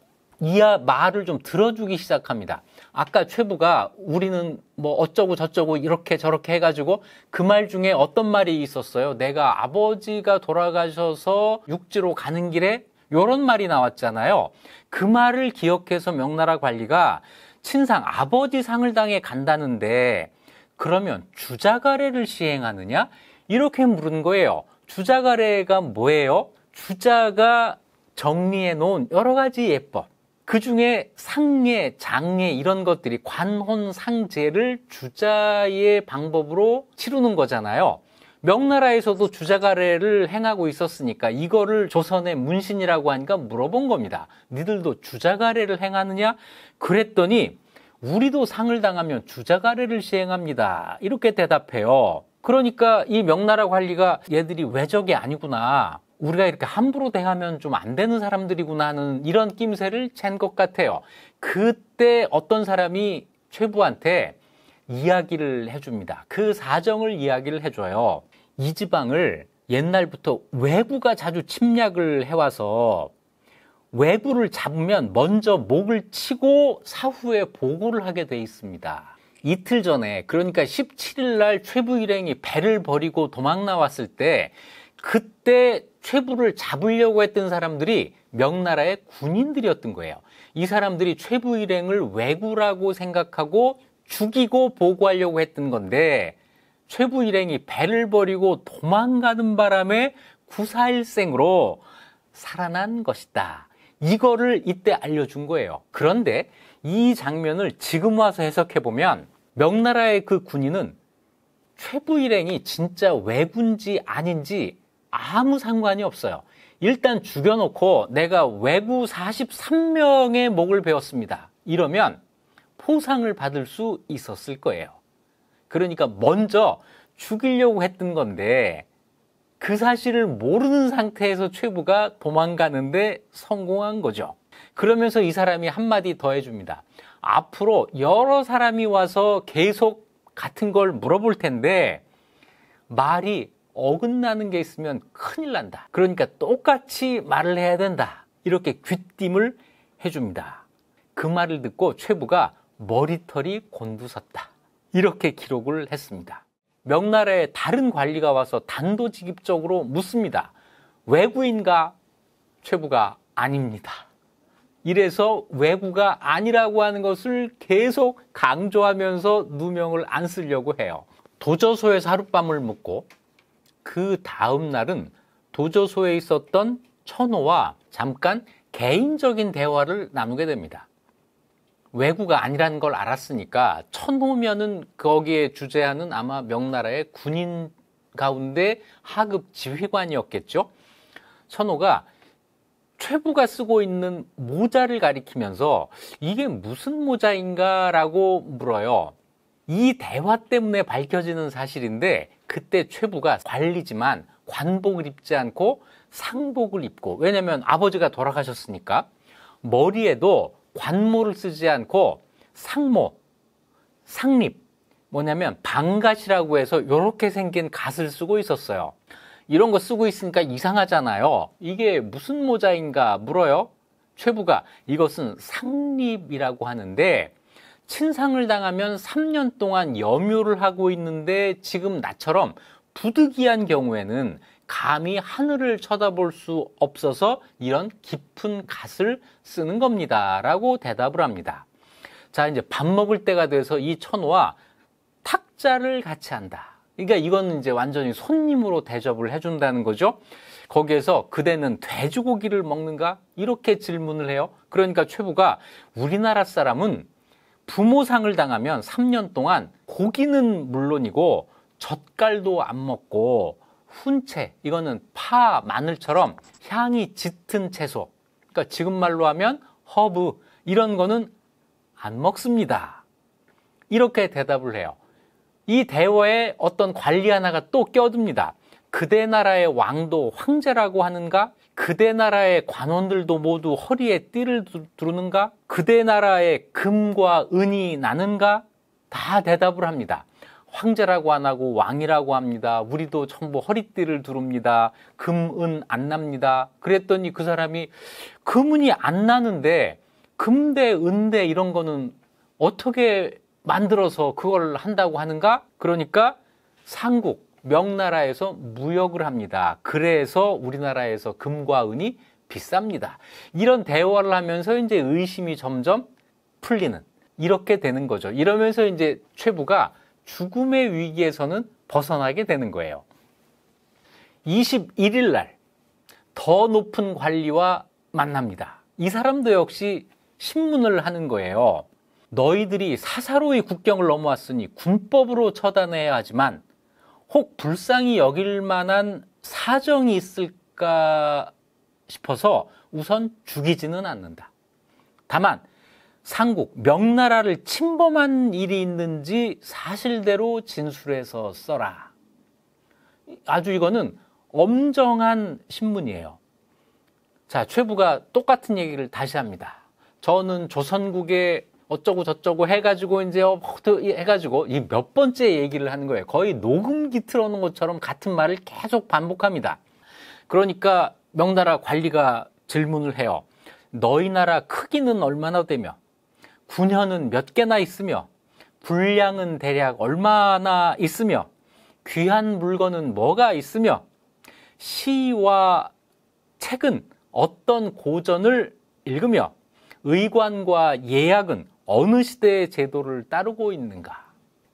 이 말을 좀 들어주기 시작합니다. 아까 최부가 우리는 뭐 어쩌고 저쩌고 이렇게 저렇게 해가지고 그 말 중에 어떤 말이 있었어요? 내가 아버지가 돌아가셔서 육지로 가는 길에 이런 말이 나왔잖아요. 그 말을 기억해서 명나라 관리가 친상 아버지 상을 당해 간다는데 그러면 주자가래를 시행하느냐? 이렇게 물은 거예요. 주자가래가 뭐예요? 주자가 정리해 놓은 여러 가지 예법. 그 중에 상례, 장례 이런 것들이 관혼, 상제를 주자의 방법으로 치르는 거잖아요. 명나라에서도 주자가래를 행하고 있었으니까 이거를 조선의 문신이라고 하니까 물어본 겁니다. 니들도 주자가래를 행하느냐? 그랬더니 우리도 상을 당하면 주자가래를 시행합니다. 이렇게 대답해요. 그러니까 이 명나라 관리가 얘들이 외적이 아니구나. 우리가 이렇게 함부로 대하면 좀 안 되는 사람들이구나 하는 이런 낌새를 챈 것 같아요. 그때 어떤 사람이 최부한테 이야기를 해줍니다. 그 사정을 이야기를 해줘요. 이 지방을 옛날부터 왜구가 자주 침략을 해와서 왜구를 잡으면 먼저 목을 치고 사후에 보고를 하게 돼 있습니다. 이틀 전에 그러니까 17일 날 최부 일행이 배를 버리고 도망 나왔을 때 그때 최부를 잡으려고 했던 사람들이 명나라의 군인들이었던 거예요. 이 사람들이 최부 일행을 왜구라고 생각하고 죽이고 보고하려고 했던 건데 최부 일행이 배를 버리고 도망가는 바람에 구사일생으로 살아난 것이다. 이거를 이때 알려준 거예요. 그런데 이 장면을 지금 와서 해석해보면 명나라의 그 군인은 최부 일행이 진짜 왜군지 아닌지 아무 상관이 없어요. 일단 죽여놓고 내가 왜구 43명의 목을 베었습니다. 이러면 포상을 받을 수 있었을 거예요. 그러니까 먼저 죽이려고 했던 건데 그 사실을 모르는 상태에서 최부가 도망가는데 성공한 거죠. 그러면서 이 사람이 한마디 더 해줍니다. 앞으로 여러 사람이 와서 계속 같은 걸 물어볼 텐데 말이 어긋나는 게 있으면 큰일 난다. 그러니까 똑같이 말을 해야 된다. 이렇게 귀띔을 해줍니다. 그 말을 듣고 최부가 머리털이 곤두섰다. 이렇게 기록을 했습니다. 명나라의 다른 관리가 와서 단도직입적으로 묻습니다. 왜구인가? 최부가 아닙니다. 이래서 왜구가 아니라고 하는 것을 계속 강조하면서 누명을 안 쓰려고 해요. 도저소에서 하룻밤을 묵고 그 다음 날은 도저소에 있었던 천호와 잠깐 개인적인 대화를 나누게 됩니다. 왜구가 아니라는 걸 알았으니까 천호면은 거기에 주재하는 아마 명나라의 군인 가운데 하급 지휘관이었겠죠. 천호가 최부가 쓰고 있는 모자를 가리키면서 이게 무슨 모자인가 라고 물어요. 이 대화 때문에 밝혀지는 사실인데 그때 최부가 관리지만 관복을 입지 않고 상복을 입고, 왜냐면 아버지가 돌아가셨으니까 머리에도 관모를 쓰지 않고 상모, 상립, 뭐냐면 방갓이라고 해서 이렇게 생긴 갓을 쓰고 있었어요. 이런 거 쓰고 있으니까 이상하잖아요. 이게 무슨 모자인가 물어요. 최부가 이것은 상립이라고 하는데 친상을 당하면 3년 동안 염효를 하고 있는데 지금 나처럼 부득이한 경우에는 감히 하늘을 쳐다볼 수 없어서 이런 깊은 갓을 쓰는 겁니다. 라고 대답을 합니다. 자, 이제 밥 먹을 때가 돼서 이 천호와 탁자를 같이 한다. 그러니까 이건 이제 완전히 손님으로 대접을 해준다는 거죠. 거기에서 그대는 돼지고기를 먹는가? 이렇게 질문을 해요. 그러니까 최부가 우리나라 사람은 부모상을 당하면 3년 동안 고기는 물론이고 젓갈도 안 먹고 훈채, 이거는 파, 마늘처럼 향이 짙은 채소, 그러니까 지금 말로 하면 허브, 이런 거는 안 먹습니다. 이렇게 대답을 해요. 이 대화에 어떤 관리 하나가 또 껴듭니다. 그대 나라의 왕도 황제라고 하는가? 그대 나라의 관원들도 모두 허리에 띠를 두르는가? 그대 나라에 금과 은이 나는가? 다 대답을 합니다. 황제라고 안 하고 왕이라고 합니다. 우리도 전부 허리띠를 두릅니다. 금은 안 납니다. 그랬더니 그 사람이 금은이 안 나는데 금대, 은대 이런 거는 어떻게 만들어서 그걸 한다고 하는가? 그러니까 상국, 명나라에서 무역을 합니다. 그래서 우리나라에서 금과 은이 비쌉니다. 이런 대화를 하면서 이제 의심이 점점 풀리는, 이렇게 되는 거죠. 이러면서 이제 최부가 죽음의 위기에서는 벗어나게 되는 거예요. 21일 날 더 높은 관리와 만납니다. 이 사람도 역시 신문을 하는 거예요. 너희들이 사사로이 국경을 넘어왔으니 군법으로 처단해야 하지만 혹 불쌍히 여길 만한 사정이 있을까 싶어서 우선 죽이지는 않는다. 다만 상국, 명나라를 침범한 일이 있는지 사실대로 진술해서 써라. 아주 이거는 엄정한 신문이에요. 자, 최부가 똑같은 얘기를 다시 합니다. 저는 조선국에 어쩌고 저쩌고 해가지고 이제 해가지고 이 몇 번째 얘기를 하는 거예요. 거의 녹음기 틀어놓은 것처럼 같은 말을 계속 반복합니다. 그러니까 명나라 관리가 질문을 해요. 너희 나라 크기는 얼마나 되며 군현은 몇 개나 있으며 분량은 대략 얼마나 있으며 귀한 물건은 뭐가 있으며 시와 책은 어떤 고전을 읽으며 의관과 예약은 어느 시대의 제도를 따르고 있는가?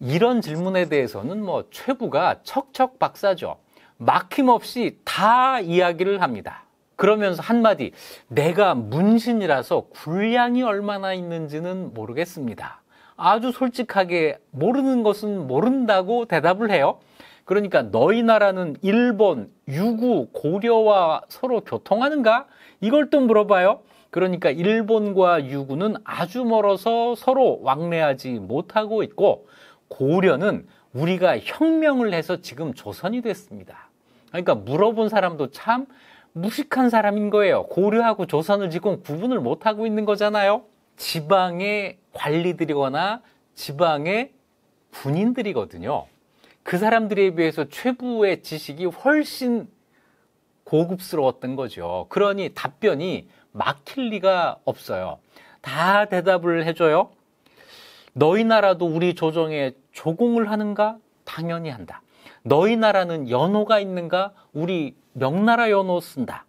이런 질문에 대해서는 최부가 척척 박사죠. 막힘없이 다 이야기를 합니다. 그러면서 한마디, 내가 문신이라서 군량이 얼마나 있는지는 모르겠습니다. 아주 솔직하게 모르는 것은 모른다고 대답을 해요. 그러니까 너희 나라는 일본, 유구, 고려와 서로 교통하는가? 이걸 또 물어봐요. 그러니까 일본과 유구는 아주 멀어서 서로 왕래하지 못하고 있고 고려는 우리가 혁명을 해서 지금 조선이 됐습니다. 그러니까 물어본 사람도 참 무식한 사람인 거예요. 고려하고 조선을 지금 구분을 못하고 있는 거잖아요. 지방의 관리들이거나 지방의 군인들이거든요. 그 사람들에 비해서 최부의 지식이 훨씬 고급스러웠던 거죠. 그러니 답변이 막힐 리가 없어요. 다 대답을 해줘요. 너희 나라도 우리 조정에 조공을 하는가? 당연히 한다. 너희 나라는 연호가 있는가? 우리 명나라 연호 쓴다.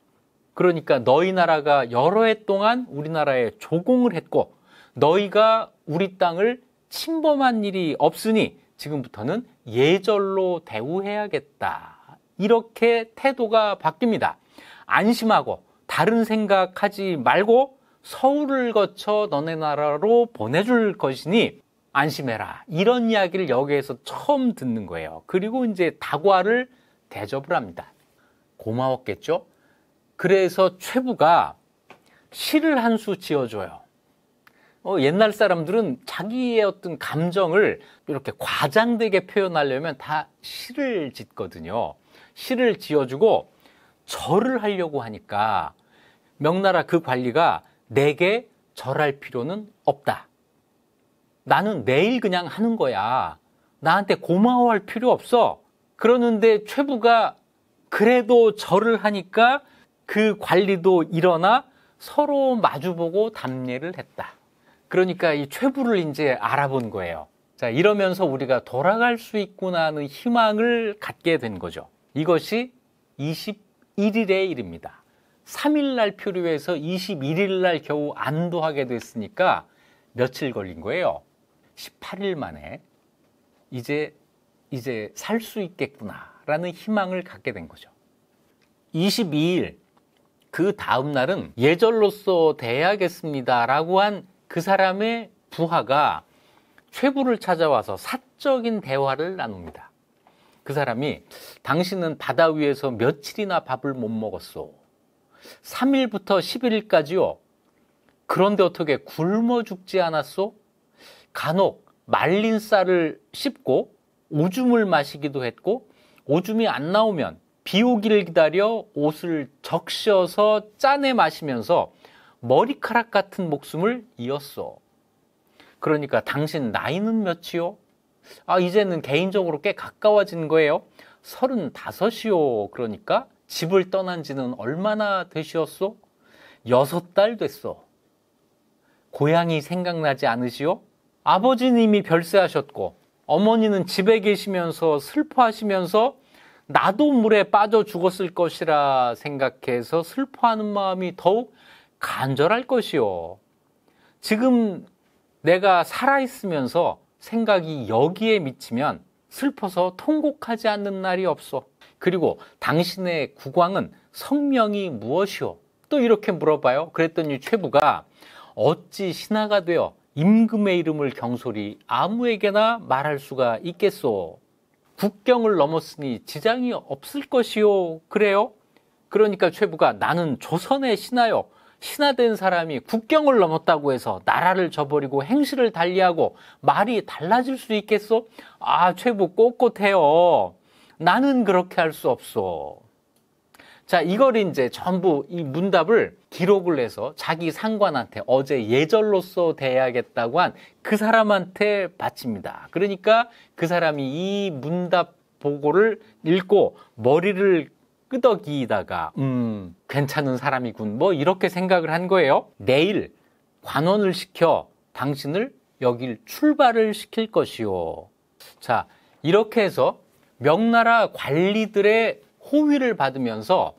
그러니까 너희 나라가 여러 해 동안 우리나라에 조공을 했고 너희가 우리 땅을 침범한 일이 없으니 지금부터는 예절로 대우해야겠다. 이렇게 태도가 바뀝니다. 안심하고 다른 생각하지 말고 서울을 거쳐 너네 나라로 보내줄 것이니 안심해라. 이런 이야기를 여기에서 처음 듣는 거예요. 그리고 이제 다과를 대접을 합니다. 고마웠겠죠? 그래서 최부가 시를 한 수 지어줘요. 옛날 사람들은 자기의 어떤 감정을 이렇게 과장되게 표현하려면 다 시를 짓거든요. 시를 지어주고 절을 하려고 하니까 명나라 그 관리가 내게 절할 필요는 없다. 나는 내일 그냥 하는 거야. 나한테 고마워할 필요 없어. 그러는데 최부가 그래도 절을 하니까 그 관리도 일어나 서로 마주보고 답례를 했다. 그러니까 이 최부를 이제 알아본 거예요. 자, 이러면서 우리가 돌아갈 수 있구나 하는 희망을 갖게 된 거죠. 이것이 21일의 일입니다. 3일날 표류해서 21일날 겨우 안도하게 됐으니까 며칠 걸린 거예요. 18일 만에 이제 살 수 있겠구나라는 희망을 갖게 된 거죠. 22일 그 다음 날은 예절로서 대해야겠습니다라고 한 그 사람의 부하가 최부를 찾아와서 사적인 대화를 나눕니다. 그 사람이 당신은 바다 위에서 며칠이나 밥을 못 먹었소? 3일부터 11일까지요. 그런데 어떻게 굶어 죽지 않았소? 간혹 말린 쌀을 씹고 오줌을 마시기도 했고 오줌이 안 나오면 비 오기를 기다려 옷을 적셔서 짜내 마시면서 머리카락 같은 목숨을 이었소. 그러니까 당신 나이는 몇이요? 이제는 개인적으로 꽤 가까워진 거예요. 35이요. 그러니까 집을 떠난 지는 얼마나 되시었소? 6달 됐소. 고향이 생각나지 않으시오? 아버지님이 별세하셨고 어머니는 집에 계시면서 슬퍼하시면서 나도 물에 빠져 죽었을 것이라 생각해서 슬퍼하는 마음이 더욱 간절할 것이요. 지금 내가 살아있으면서 생각이 여기에 미치면 슬퍼서 통곡하지 않는 날이 없어. 그리고 당신의 국왕은 성명이 무엇이오? 또 이렇게 물어봐요. 그랬더니 최부가 어찌 신하가 되어 임금의 이름을 경솔히 아무에게나 말할 수가 있겠소? 국경을 넘었으니 지장이 없을 것이요. 그래요? 그러니까 최부가 나는 조선의 신하요. 신하된 사람이 국경을 넘었다고 해서 나라를 저버리고 행실을 달리하고 말이 달라질 수 있겠소? 최부 꼿꼿해요. 나는 그렇게 할 수 없소. 자, 이걸 이제 전부 이 문답을 기록을 해서 자기 상관한테 어제 예절로서 대해야겠다고 한 그 사람한테 바칩니다. 그러니까 그 사람이 이 문답 보고를 읽고 머리를 끄덕이다가 괜찮은 사람이군 뭐 이렇게 생각을 한 거예요. 내일 관원을 시켜 당신을 여길 출발을 시킬 것이요. 자, 이렇게 해서 명나라 관리들의 호위를 받으면서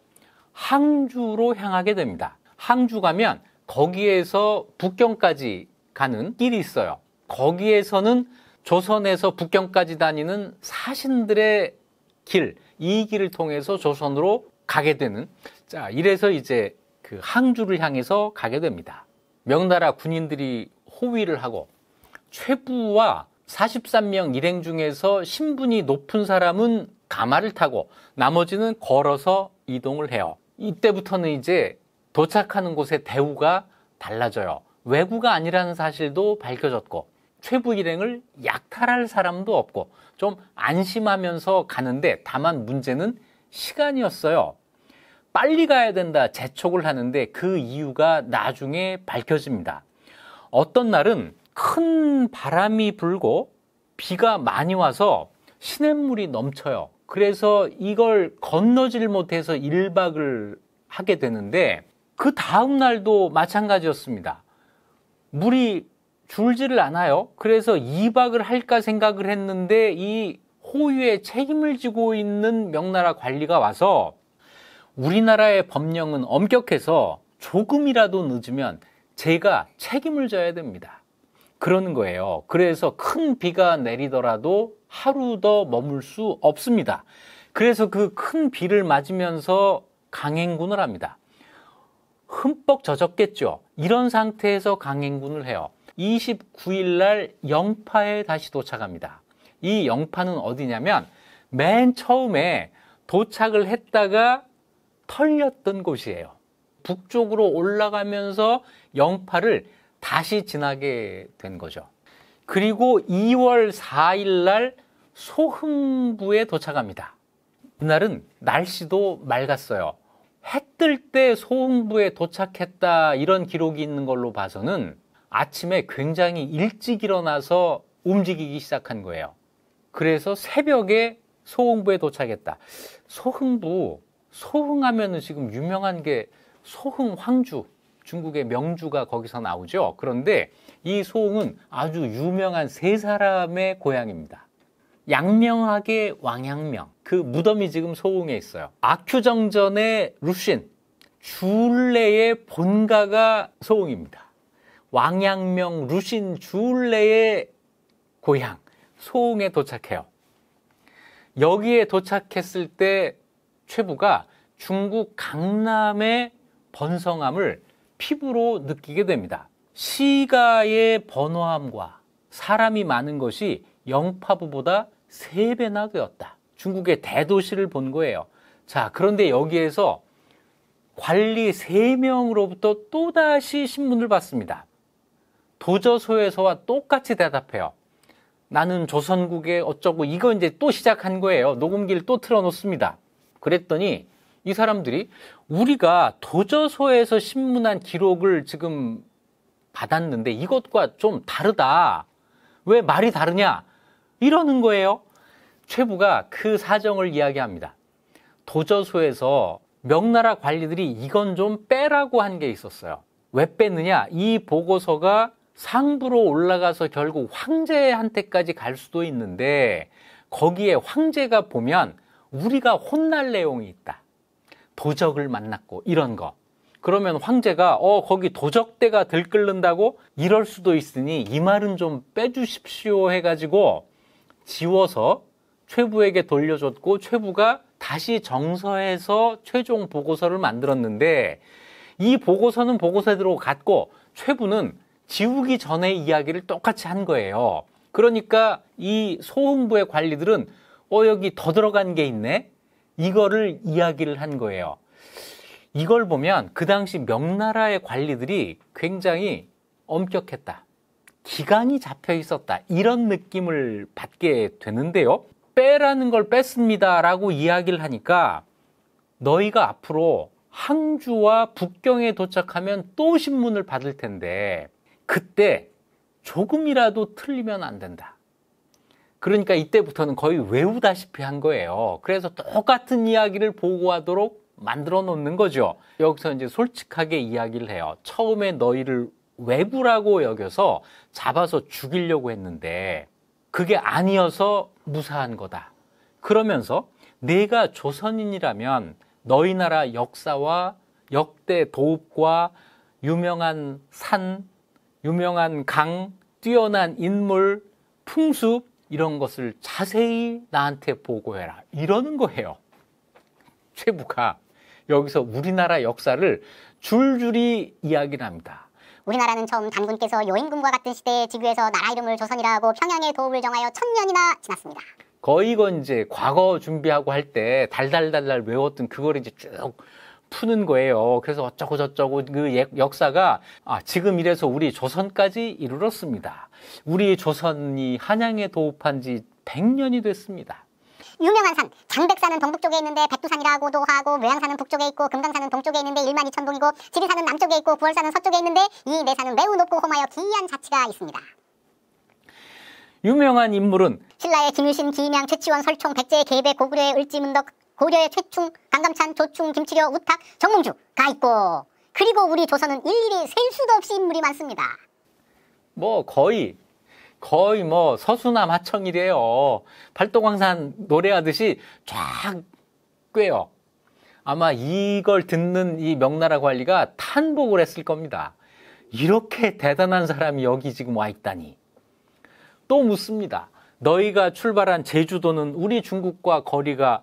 항주로 향하게 됩니다. 항주 가면 거기에서 북경까지 가는 길이 있어요. 거기에서는 조선에서 북경까지 다니는 사신들의 길, 이 길을 통해서 조선으로 가게 되는, 자, 이래서 이제 그 항주를 향해서 가게 됩니다. 명나라 군인들이 호위를 하고 최부와 43명 일행 중에서 신분이 높은 사람은 가마를 타고 나머지는 걸어서 이동을 해요. 이때부터는 이제 도착하는 곳의 대우가 달라져요. 왜구가 아니라는 사실도 밝혀졌고 최부 일행을 약탈할 사람도 없고 좀 안심하면서 가는데, 다만 문제는 시간이었어요. 빨리 가야 된다 재촉을 하는데 그 이유가 나중에 밝혀집니다. 어떤 날은 큰 바람이 불고 비가 많이 와서 시냇물이 넘쳐요. 그래서 이걸 건너질 못해서 1박을 하게 되는데 그 다음 날도 마찬가지였습니다. 물이 줄지를 않아요. 그래서 2박을 할까 생각을 했는데 이 호위에 책임을 지고 있는 명나라 관리가 와서 우리나라의 법령은 엄격해서 조금이라도 늦으면 제가 책임을 져야 됩니다. 그러는 거예요. 그래서 큰 비가 내리더라도 하루 더 머물 수 없습니다. 그래서 그 큰 비를 맞으면서 강행군을 합니다. 흠뻑 젖었겠죠. 이런 상태에서 강행군을 해요. 29일 날 영파에 다시 도착합니다. 이 영파는 어디냐면 맨 처음에 도착을 했다가 털렸던 곳이에요. 북쪽으로 올라가면서 영파를 다시 지나게 된 거죠. 그리고 2월 4일 날 소흥부에 도착합니다. 이날은 날씨도 맑았어요. 해 뜰 때 소흥부에 도착했다 이런 기록이 있는 걸로 봐서는 아침에 굉장히 일찍 일어나서 움직이기 시작한 거예요. 그래서 새벽에 소흥부에 도착했다. 소흥하면은 지금 유명한 게 소흥 황주, 중국의 명주가 거기서 나오죠. 그런데 이 소흥은 아주 유명한 세 사람의 고향입니다. 양명학의 왕양명, 그 무덤이 지금 소흥에 있어요. 악큐정전의 루신, 주울레의 본가가 소흥입니다. 왕양명, 루신, 주울레의 고향 소흥에 도착해요. 여기에 도착했을 때 최부가 중국 강남의 번성함을 피부로 느끼게 됩니다. 시가의 번화함과 사람이 많은 것이 영파부보다 3배나 되었다. 중국의 대도시를 본 거예요. 자, 그런데 여기에서 관리 3명으로부터 또다시 신문을 받습니다. 도저소에서와 똑같이 대답해요. 나는 조선국의 어쩌고, 이거 이제 또 시작한 거예요. 녹음기를 또 틀어놓습니다. 그랬더니 이 사람들이 우리가 도저소에서 신문한 기록을 지금 받았는데 이것과 좀 다르다. 왜 말이 다르냐? 이러는 거예요. 최부가 그 사정을 이야기합니다. 도저소에서 명나라 관리들이 이건 좀 빼라고 한 게 있었어요. 왜 뺐느냐? 이 보고서가 상부로 올라가서 결국 황제한테까지 갈 수도 있는데 거기에 황제가 보면 우리가 혼날 내용이 있다. 도적을 만났고 이런 거. 그러면 황제가 거기 도적대가 들끓는다고 이럴 수도 있으니 이 말은 좀 빼주십시오 해가지고 지워서 최부에게 돌려줬고 최부가 다시 정서해서 최종 보고서를 만들었는데 이 보고서는 보고서대로 갔고 최부는 지우기 전의 이야기를 똑같이 한 거예요. 그러니까 이 소흥부의 관리들은 여기 더 들어간 게 있네? 이거를 이야기를 한 거예요. 이걸 보면 그 당시 명나라의 관리들이 굉장히 엄격했다. 기강이 잡혀 있었다. 이런 느낌을 받게 되는데요. 빼라는 걸 뺐습니다 라고 이야기를 하니까 너희가 앞으로 항주와 북경에 도착하면 또 신문을 받을 텐데 그때 조금이라도 틀리면 안 된다. 그러니까 이때부터는 거의 외우다시피 한 거예요. 그래서 똑같은 이야기를 보고하도록 만들어 놓는 거죠. 여기서 이제 솔직하게 이야기를 해요. 처음에 너희를 외부라고 여겨서 잡아서 죽이려고 했는데 그게 아니어서 무사한 거다. 그러면서 내가 조선인이라면 너희 나라 역사와 역대 도읍과 유명한 산, 유명한 강, 뛰어난 인물, 풍습 이런 것을 자세히 나한테 보고해라. 이러는 거예요. 최부가 여기서 우리나라 역사를 줄줄이 이야기를 합니다.
우리나라는 처음 단군께서 요임금과 같은 시대에 지구에서 나라 이름을 조선이라 하고 평양의 도읍을 정하여 1000년이나 지났습니다.
거의 이건 이제 과거 준비하고 할 때 달달달달 외웠던 그걸 이제 쭉 푸는 거예요. 그래서 어쩌고 저쩌고 그 역사가 지금 이래서 우리 조선까지 이르렀습니다. 우리 조선이 한양에 도읍한 지 100년이 됐습니다.
유명한 산, 장백산은 동북쪽에 있는데 백두산이라고도 하고 묘양산은 북쪽에 있고 금강산은 동쪽에 있는데 12,000봉이고 지리산은 남쪽에 있고 구월산은 서쪽에 있는데 이 네 산은 매우 높고 험하여 기이한 자치가 있습니다.
유명한 인물은
신라의 김유신, 기임양, 최치원, 설총, 백제, 계배, 고구려의 을지문덕, 고려의 최충, 강감찬, 조충, 김치려, 우탁, 정몽주가 있고 그리고 우리 조선은 일일이 셀 수도 없이 인물이 많습니다.
뭐 거의 뭐 서수남 하청이래요. 팔도광산 노래하듯이 쫙 꿰요. 아마 이걸 듣는 이 명나라 관리가 탄복을 했을 겁니다. 이렇게 대단한 사람이 여기 지금 와 있다니. 또 묻습니다. 너희가 출발한 제주도는 우리 중국과 거리가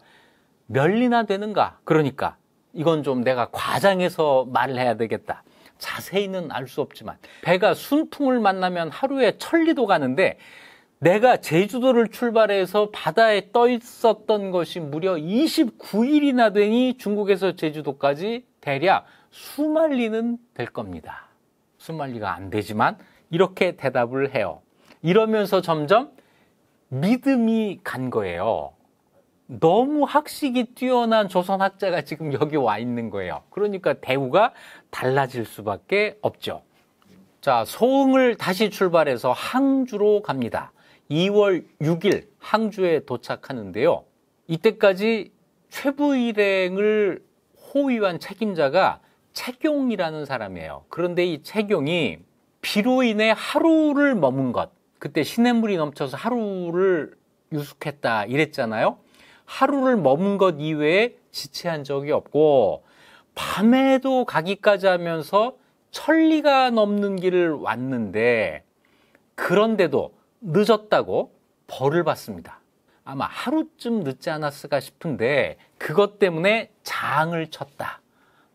몇 리나 되는가? 그러니까 이건 좀 내가 과장해서 말을 해야 되겠다. 자세히는 알 수 없지만 배가 순풍을 만나면 하루에 1000리도 가는데 내가 제주도를 출발해서 바다에 떠 있었던 것이 무려 29일이나 되니 중국에서 제주도까지 대략 수만리는 될 겁니다. 수만리가 안 되지만 이렇게 대답을 해요. 이러면서 점점 믿음이 간 거예요. 너무 학식이 뛰어난 조선학자가 지금 여기 와 있는 거예요. 그러니까 대우가 달라질 수밖에 없죠. 자, 소흥을 다시 출발해서 항주로 갑니다. 2월 6일 항주에 도착하는데요. 이때까지 최부 일행을 호위한 책임자가 채경이라는 사람이에요. 그런데 이 채경이 비로 인해 하루를 머문 것, 그때 시냇물이 넘쳐서 하루를 유숙했다 이랬잖아요. 하루를 머문 것 이외에 지체한 적이 없고 밤에도 가기까지 하면서 1000리가 넘는 길을 왔는데 그런데도 늦었다고 벌을 받습니다. 아마 하루쯤 늦지 않았을까 싶은데 그것 때문에 장을 쳤다.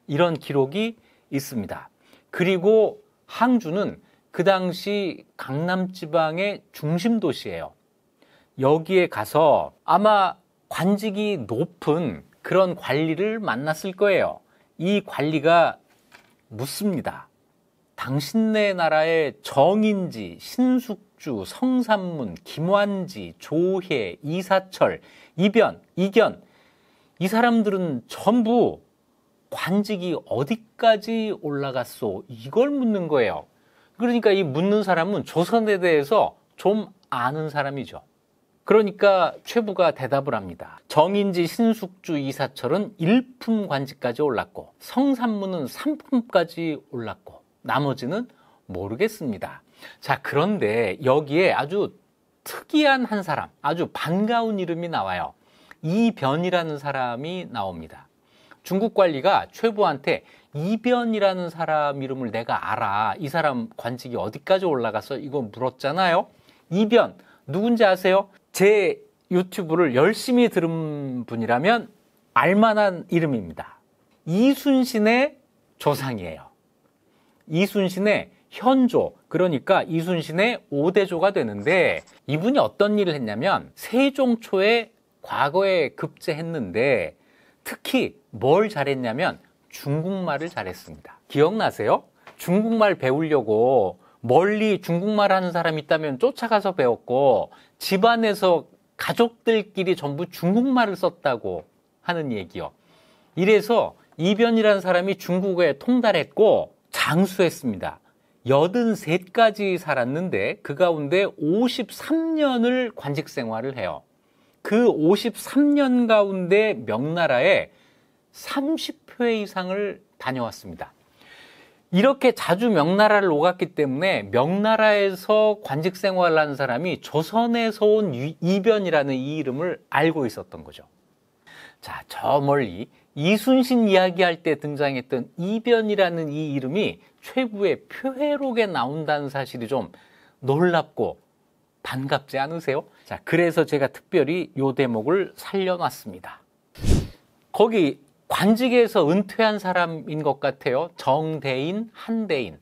이런 기록이 있습니다. 그리고 항주는 그 당시 강남지방의 중심 도시예요. 여기에 가서 아마 관직이 높은 그런 관리를 만났을 거예요. 이 관리가 묻습니다. 당신네 나라의 정인지, 신숙주, 성산문, 김완지, 조혜, 이사철, 이변, 이견 이 사람들은 전부 관직이 어디까지 올라갔소? 이걸 묻는 거예요. 그러니까 이 묻는 사람은 조선에 대해서 좀 아는 사람이죠. 그러니까 최부가 대답을 합니다. 정인지 신숙주 이사철은 1품 관직까지 올랐고 성산문은 3품까지 올랐고 나머지는 모르겠습니다. 자, 그런데 여기에 아주 특이한 한 사람, 아주 반가운 이름이 나와요. 이변이라는 사람이 나옵니다. 중국 관리가 최부한테 이변이라는 사람 이름을 내가 알아. 이 사람 관직이 어디까지 올라갔어? 이거 물었잖아요. 이변, 누군지 아세요? 제 유튜브를 열심히 들은 분이라면 알만한 이름입니다. 이순신의 조상이에요. 이순신의 현조, 그러니까 이순신의 5대조가 되는데 이분이 어떤 일을 했냐면 세종 초에 과거에 급제했는데 특히 뭘 잘했냐면 중국말을 잘했습니다. 기억나세요? 중국말 배우려고 멀리 중국말 하는 사람 있다면 쫓아가서 배웠고 집안에서 가족들끼리 전부 중국말을 썼다고 하는 얘기요. 이래서 이변이라는 사람이 중국에 통달했고 장수했습니다. 83까지 살았는데 그 가운데 53년을 관직 생활을 해요. 그 53년 가운데 명나라에 30회 이상을 다녀왔습니다. 이렇게 자주 명나라를 오갔기 때문에 명나라에서 관직 생활을 하는 사람이 조선에서 온 이변이라는 이 이름을 알고 있었던 거죠. 자, 저 멀리 이순신 이야기할 때 등장했던 이변이라는 이 이름이 최부의 표회록에 나온다는 사실이 좀 놀랍고 반갑지 않으세요? 자, 그래서 제가 특별히 이 대목을 살려놨습니다. 거기 관직에서 은퇴한 사람인 것 같아요. 정대인, 한대인.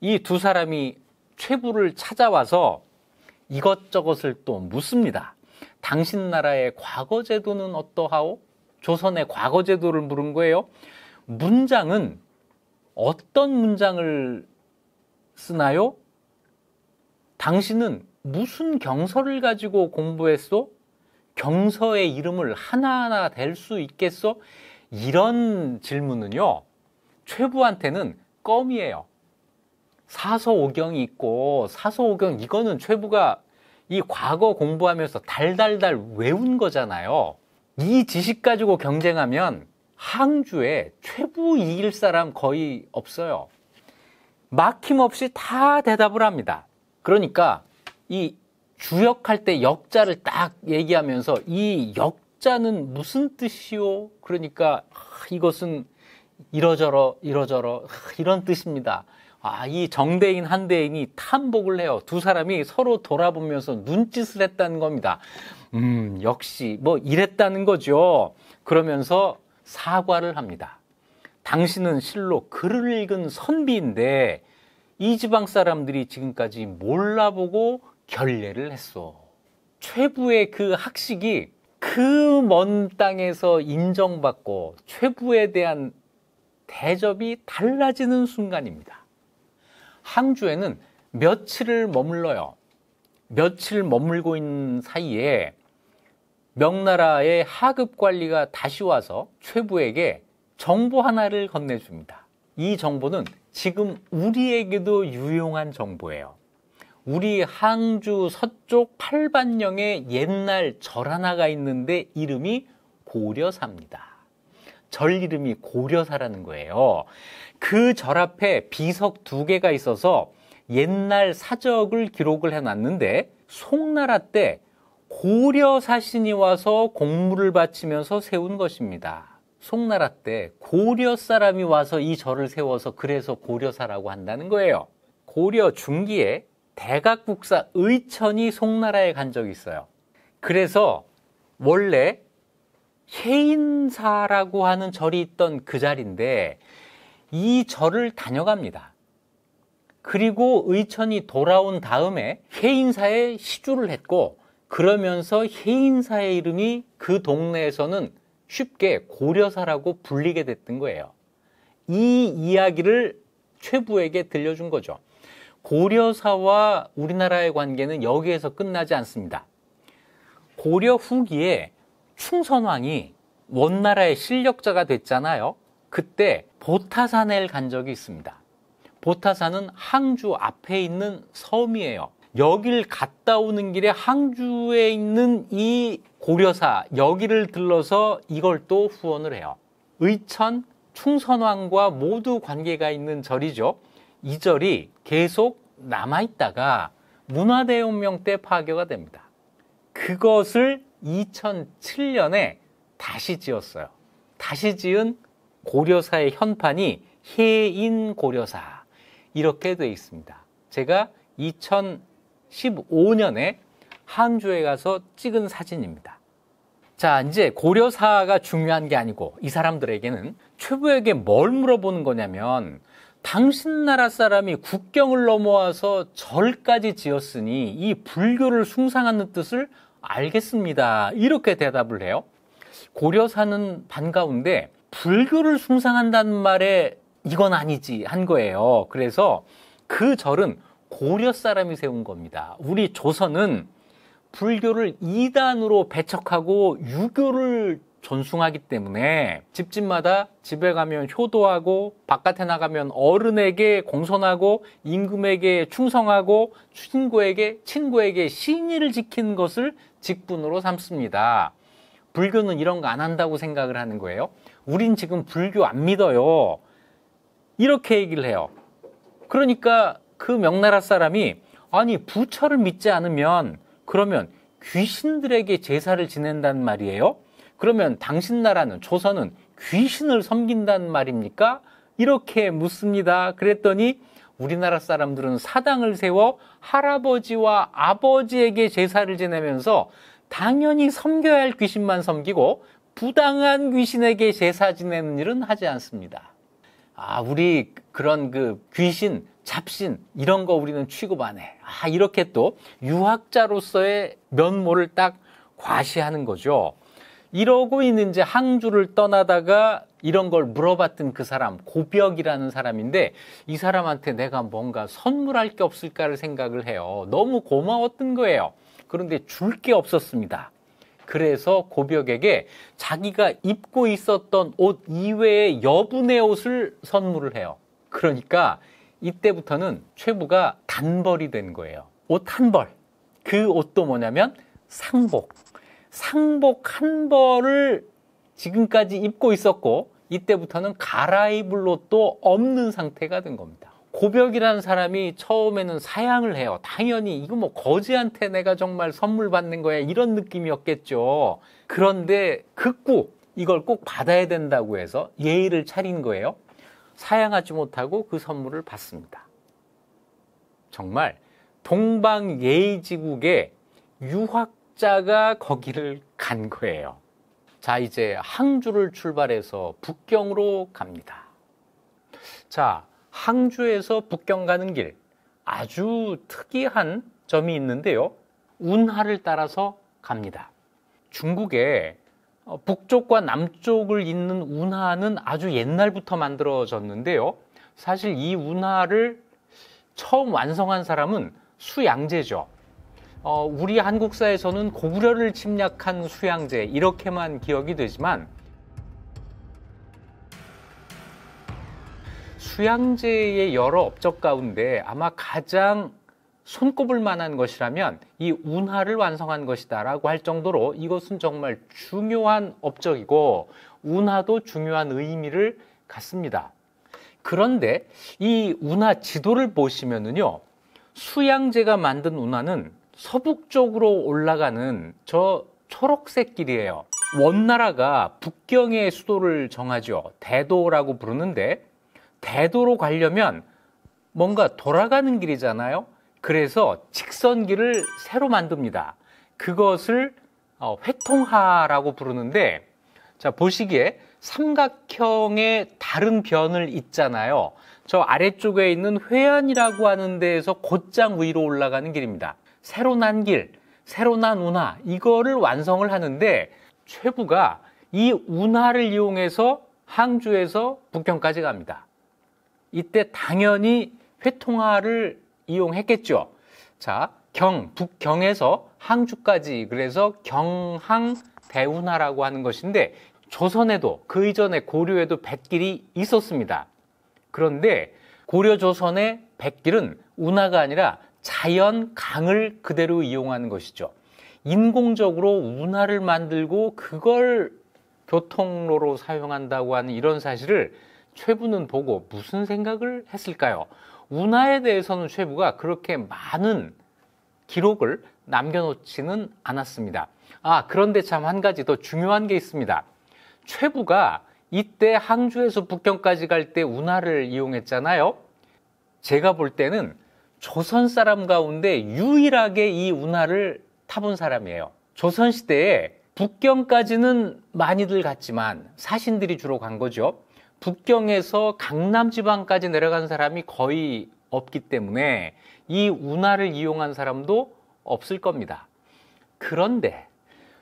이 두 사람이 최부를 찾아와서 이것저것을 또 묻습니다. 당신 나라의 과거 제도는 어떠하오? 조선의 과거 제도를 물은 거예요. 문장은 어떤 문장을 쓰나요? 당신은 무슨 경서를 가지고 공부했소? 경서의 이름을 하나하나 댈 수 있겠소? 이런 질문은요, 최부한테는 껌이에요. 사서오경이 있고, 사서오경 이거는 최부가 이 과거 공부하면서 달달달 외운 거잖아요. 이 지식 가지고 경쟁하면 항주에 최부 이길 사람 거의 없어요. 막힘없이 다 대답을 합니다. 그러니까 이 주역할 때 역자를 딱 얘기하면서 이 역자는 무슨 뜻이요? 그러니까 이것은 이러저러 이런 뜻입니다. 이 정대인 한대인이 탐복을 해요. 두 사람이 서로 돌아보면서 눈짓을 했다는 겁니다. 역시 뭐 이랬다는 거죠. 그러면서 사과를 합니다. 당신은 실로 글을 읽은 선비인데 이 지방 사람들이 지금까지 몰라보고 결례를 했어. 최부의 그 학식이 그 먼 땅에서 인정받고 최부에 대한 대접이 달라지는 순간입니다. 항주에는 며칠을 머물러요. 며칠 머물고 있는 사이에 명나라의 하급 관리가 다시 와서 최부에게 정보 하나를 건네줍니다. 이 정보는 지금 우리에게도 유용한 정보예요. 우리 항주 서쪽 팔반령에 옛날 절 하나가 있는데 이름이 고려사입니다. 절 이름이 고려사라는 거예요. 그 절 앞에 비석 2개가 있어서 옛날 사적을 기록을 해놨는데 송나라 때 고려사신이 와서 공물을 바치면서 세운 것입니다. 송나라 때 고려 사람이 와서 이 절을 세워서 그래서 고려사라고 한다는 거예요. 고려 중기에 대각국사 의천이 송나라에 간 적이 있어요. 그래서 원래 해인사라고 하는 절이 있던 그 자리인데 이 절을 다녀갑니다. 그리고 의천이 돌아온 다음에 해인사에 시주를 했고 그러면서 해인사의 이름이 그 동네에서는 쉽게 고려사라고 불리게 됐던 거예요. 이 이야기를 최부에게 들려준 거죠. 고려사와 우리나라의 관계는 여기에서 끝나지 않습니다. 고려 후기에 충선왕이 원나라의 실력자가 됐잖아요. 그때 보타산을 간 적이 있습니다. 보타산은 항주 앞에 있는 섬이에요. 여길 갔다 오는 길에 항주에 있는 이 고려사 여기를 들러서 이걸 또 후원을 해요. 의천, 충선왕과 모두 관계가 있는 절이죠. 이 절이 계속 남아있다가 문화대혁명 때 파괴가 됩니다. 그것을 2007년에 다시 지었어요. 다시 지은 고려사의 현판이 해인고려사 이렇게 되어 있습니다. 제가 2015년에 항주에 가서 찍은 사진입니다. 자, 이제 고려사가 중요한 게 아니고 이 사람들에게는 최부에게 뭘 물어보는 거냐면 당신 나라 사람이 국경을 넘어와서 절까지 지었으니 이 불교를 숭상하는 뜻을 알겠습니다. 이렇게 대답을 해요. 고려사는 반가운데 불교를 숭상한다는 말에 이건 아니지 한 거예요. 그래서 그 절은 고려 사람이 세운 겁니다. 우리 조선은 불교를 이단으로 배척하고 유교를 존숭하기 때문에 집집마다 집에 가면 효도하고 바깥에 나가면 어른에게 공손하고 임금에게 충성하고 친구에게 신의를 지키는 것을 직분으로 삼습니다. 불교는 이런 거 안 한다고 생각을 하는 거예요. 우린 지금 불교 안 믿어요. 이렇게 얘기를 해요. 그러니까 그 명나라 사람이 아니 부처를 믿지 않으면 그러면 귀신들에게 제사를 지낸다는 말이에요? 그러면 당신 나라는 조선은 귀신을 섬긴다는 말입니까? 이렇게 묻습니다. 그랬더니 우리나라 사람들은 사당을 세워 할아버지와 아버지에게 제사를 지내면서 당연히 섬겨야 할 귀신만 섬기고 부당한 귀신에게 제사 지내는 일은 하지 않습니다. 우리 그런 그 귀신, 잡신 이런 거 우리는 취급 안 해. 이렇게 또 유학자로서의 면모를 딱 과시하는 거죠. 이러고 있는 이제 항주를 떠나다가 이런 걸 물어봤던 그 사람, 고벽이라는 사람인데 이 사람한테 내가 뭔가 선물할 게 없을까를 생각을 해요. 너무 고마웠던 거예요. 그런데 줄 게 없었습니다. 그래서 고벽에게 자기가 입고 있었던 옷 이외의 여분의 옷을 선물을 해요. 그러니까 이때부터는 최부가 단벌이 된 거예요. 옷 한 벌. 그 옷도 뭐냐면 상복. 상복 한 벌을 지금까지 입고 있었고 이때부터는 갈아입을 옷도 없는 상태가 된 겁니다. 고벽이라는 사람이 처음에는 사양을 해요. 당연히 이거 뭐 거지한테 내가 정말 선물 받는 거야 이런 느낌이었겠죠. 그런데 극구 이걸 꼭 받아야 된다고 해서 예의를 차린 거예요. 사양하지 못하고 그 선물을 받습니다. 정말 동방예의지국의 유학자가 거기를 간 거예요. 자, 이제 항주를 출발해서 북경으로 갑니다. 자, 항주에서 북경 가는 길 아주 특이한 점이 있는데요. 운하를 따라서 갑니다. 중국에 북쪽과 남쪽을 잇는 운하는 아주 옛날부터 만들어졌는데요. 사실 이 운하를 처음 완성한 사람은 수양제죠. 우리 한국사에서는 고구려를 침략한 수양제 이렇게만 기억이 되지만 수양제의 여러 업적 가운데 아마 가장 손꼽을 만한 것이라면 이 운하를 완성한 것이다 라고 할 정도로 이것은 정말 중요한 업적이고 운하도 중요한 의미를 갖습니다. 그런데 이 운하 지도를 보시면은요, 수양제가 만든 운하는 서북쪽으로 올라가는 저 초록색 길이에요. 원나라가 북경의 수도를 정하죠. 대도라고 부르는데 대도로 가려면 뭔가 돌아가는 길이잖아요. 그래서 직선길을 새로 만듭니다. 그것을 회통하라고 부르는데, 자, 보시기에 삼각형의 다른 변을 잇잖아요. 저 아래쪽에 있는 회안이라고 하는 데에서 곧장 위로 올라가는 길입니다. 새로 난 길, 새로 난 운하, 이거를 완성을 하는데 최부가 이 운하를 이용해서 항주에서 북경까지 갑니다. 이때 당연히 회통하를 이용했겠죠. 자, 북경에서 항주까지, 그래서 경항대운하라고 하는 것인데 조선에도 그 이전에 고려에도 뱃길이 있었습니다. 그런데 고려 조선의 백길은 운하가 아니라 자연 강을 그대로 이용하는 것이죠. 인공적으로 운하를 만들고 그걸 교통로로 사용한다고 하는 이런 사실을 최부는 보고 무슨 생각을 했을까요? 운하에 대해서는 최부가 그렇게 많은 기록을 남겨놓지는 않았습니다. 그런데 참 한 가지 더 중요한 게 있습니다. 최부가 이때 항주에서 북경까지 갈 때 운하를 이용했잖아요. 제가 볼 때는 조선 사람 가운데 유일하게 이 운하를 타본 사람이에요. 조선시대에 북경까지는 많이들 갔지만 사신들이 주로 간 거죠. 북경에서 강남 지방까지 내려간 사람이 거의 없기 때문에 이 운하를 이용한 사람도 없을 겁니다. 그런데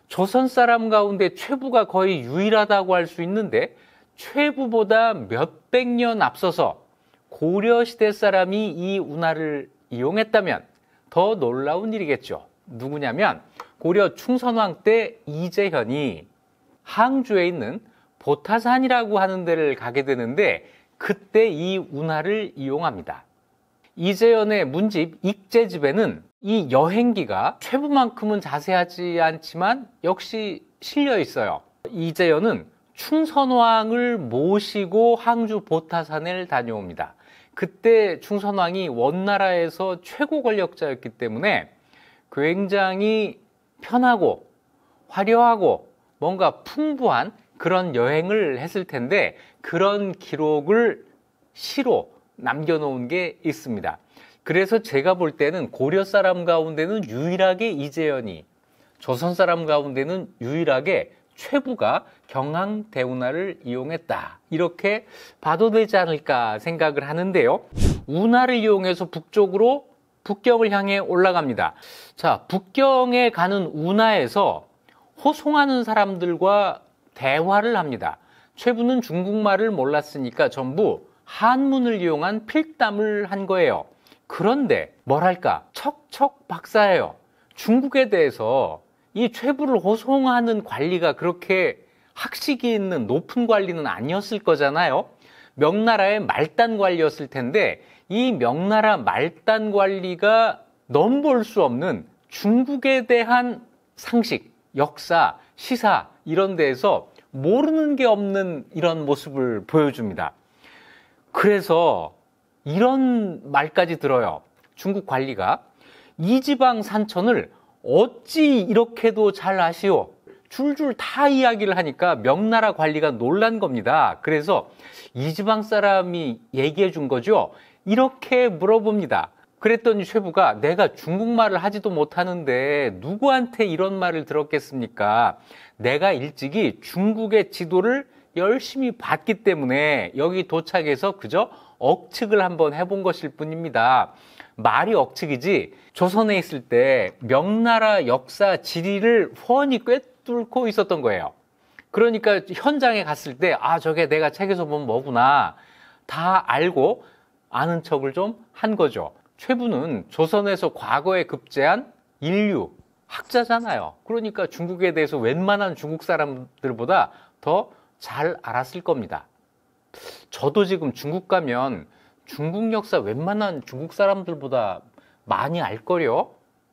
조선 사람 가운데 최부가 거의 유일하다고 할 수 있는데 최부보다 몇백 년 앞서서 고려시대 사람이 이 운하를 이용했다면 더 놀라운 일이겠죠. 누구냐면 고려 충선왕 때 이재현이 항주에 있는 보타산이라고 하는 데를 가게 되는데 그때 이 운하를 이용합니다. 이재현의 문집 익제집에는 이 여행기가 최부만큼은 자세하지 않지만 역시 실려 있어요. 이재현은 충선왕을 모시고 항주 보타산을 다녀옵니다. 그때 충선왕이 원나라에서 최고 권력자였기 때문에 굉장히 편하고 화려하고 뭔가 풍부한 그런 여행을 했을 텐데 그런 기록을 시로 남겨놓은 게 있습니다. 그래서 제가 볼 때는 고려 사람 가운데는 유일하게 이재현이, 조선 사람 가운데는 유일하게 최부가 경항대운하를 이용했다. 이렇게 봐도 되지 않을까 생각을 하는데요. 운하를 이용해서 북쪽으로 북경을 향해 올라갑니다. 자, 북경에 가는 운하에서 호송하는 사람들과 대화를 합니다. 최부는 중국말을 몰랐으니까 전부 한문을 이용한 필담을 한 거예요. 그런데 뭐랄까 척척 박사예요. 중국에 대해서 이 최부를 호송하는 관리가 그렇게 학식이 있는 높은 관리는 아니었을 거잖아요. 명나라의 말단 관리였을 텐데 이 명나라 말단 관리가 넘볼 수 없는 중국에 대한 상식, 역사, 시사 이런 데에서 모르는 게 없는 이런 모습을 보여줍니다. 그래서 이런 말까지 들어요. 중국 관리가 이 지방 산천을 어찌 이렇게도 잘 아시오? 줄줄 다 이야기를 하니까 명나라 관리가 놀란 겁니다. 그래서 이 지방 사람이 얘기해 준 거죠. 이렇게 물어봅니다. 그랬더니 최부가 내가 중국말을 하지도 못하는데 누구한테 이런 말을 들었겠습니까? 내가 일찍이 중국의 지도를 열심히 봤기 때문에 여기 도착해서 그저 억측을 한번 해본 것일 뿐입니다. 말이 억측이지 조선에 있을 때 명나라 역사 지리를 훤히 꿰뚫고 있었던 거예요. 그러니까 현장에 갔을 때 저게 내가 책에서 본 뭐구나 다 알고 아는 척을 좀 한 거죠. 최부는 조선에서 과거에 급제한 인류 학자잖아요. 그러니까 중국에 대해서 웬만한 중국 사람들보다 더 잘 알았을 겁니다. 저도 지금 중국 가면 중국 역사 웬만한 중국 사람들보다 많이 알걸요?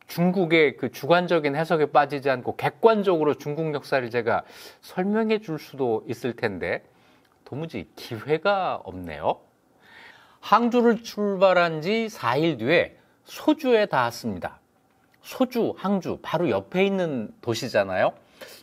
중국의 그 주관적인 해석에 빠지지 않고 객관적으로 중국 역사를 제가 설명해 줄 수도 있을 텐데 도무지 기회가 없네요. 항주를 출발한 지 4일 뒤에 소주에 닿았습니다. 소주, 항주 바로 옆에 있는 도시잖아요.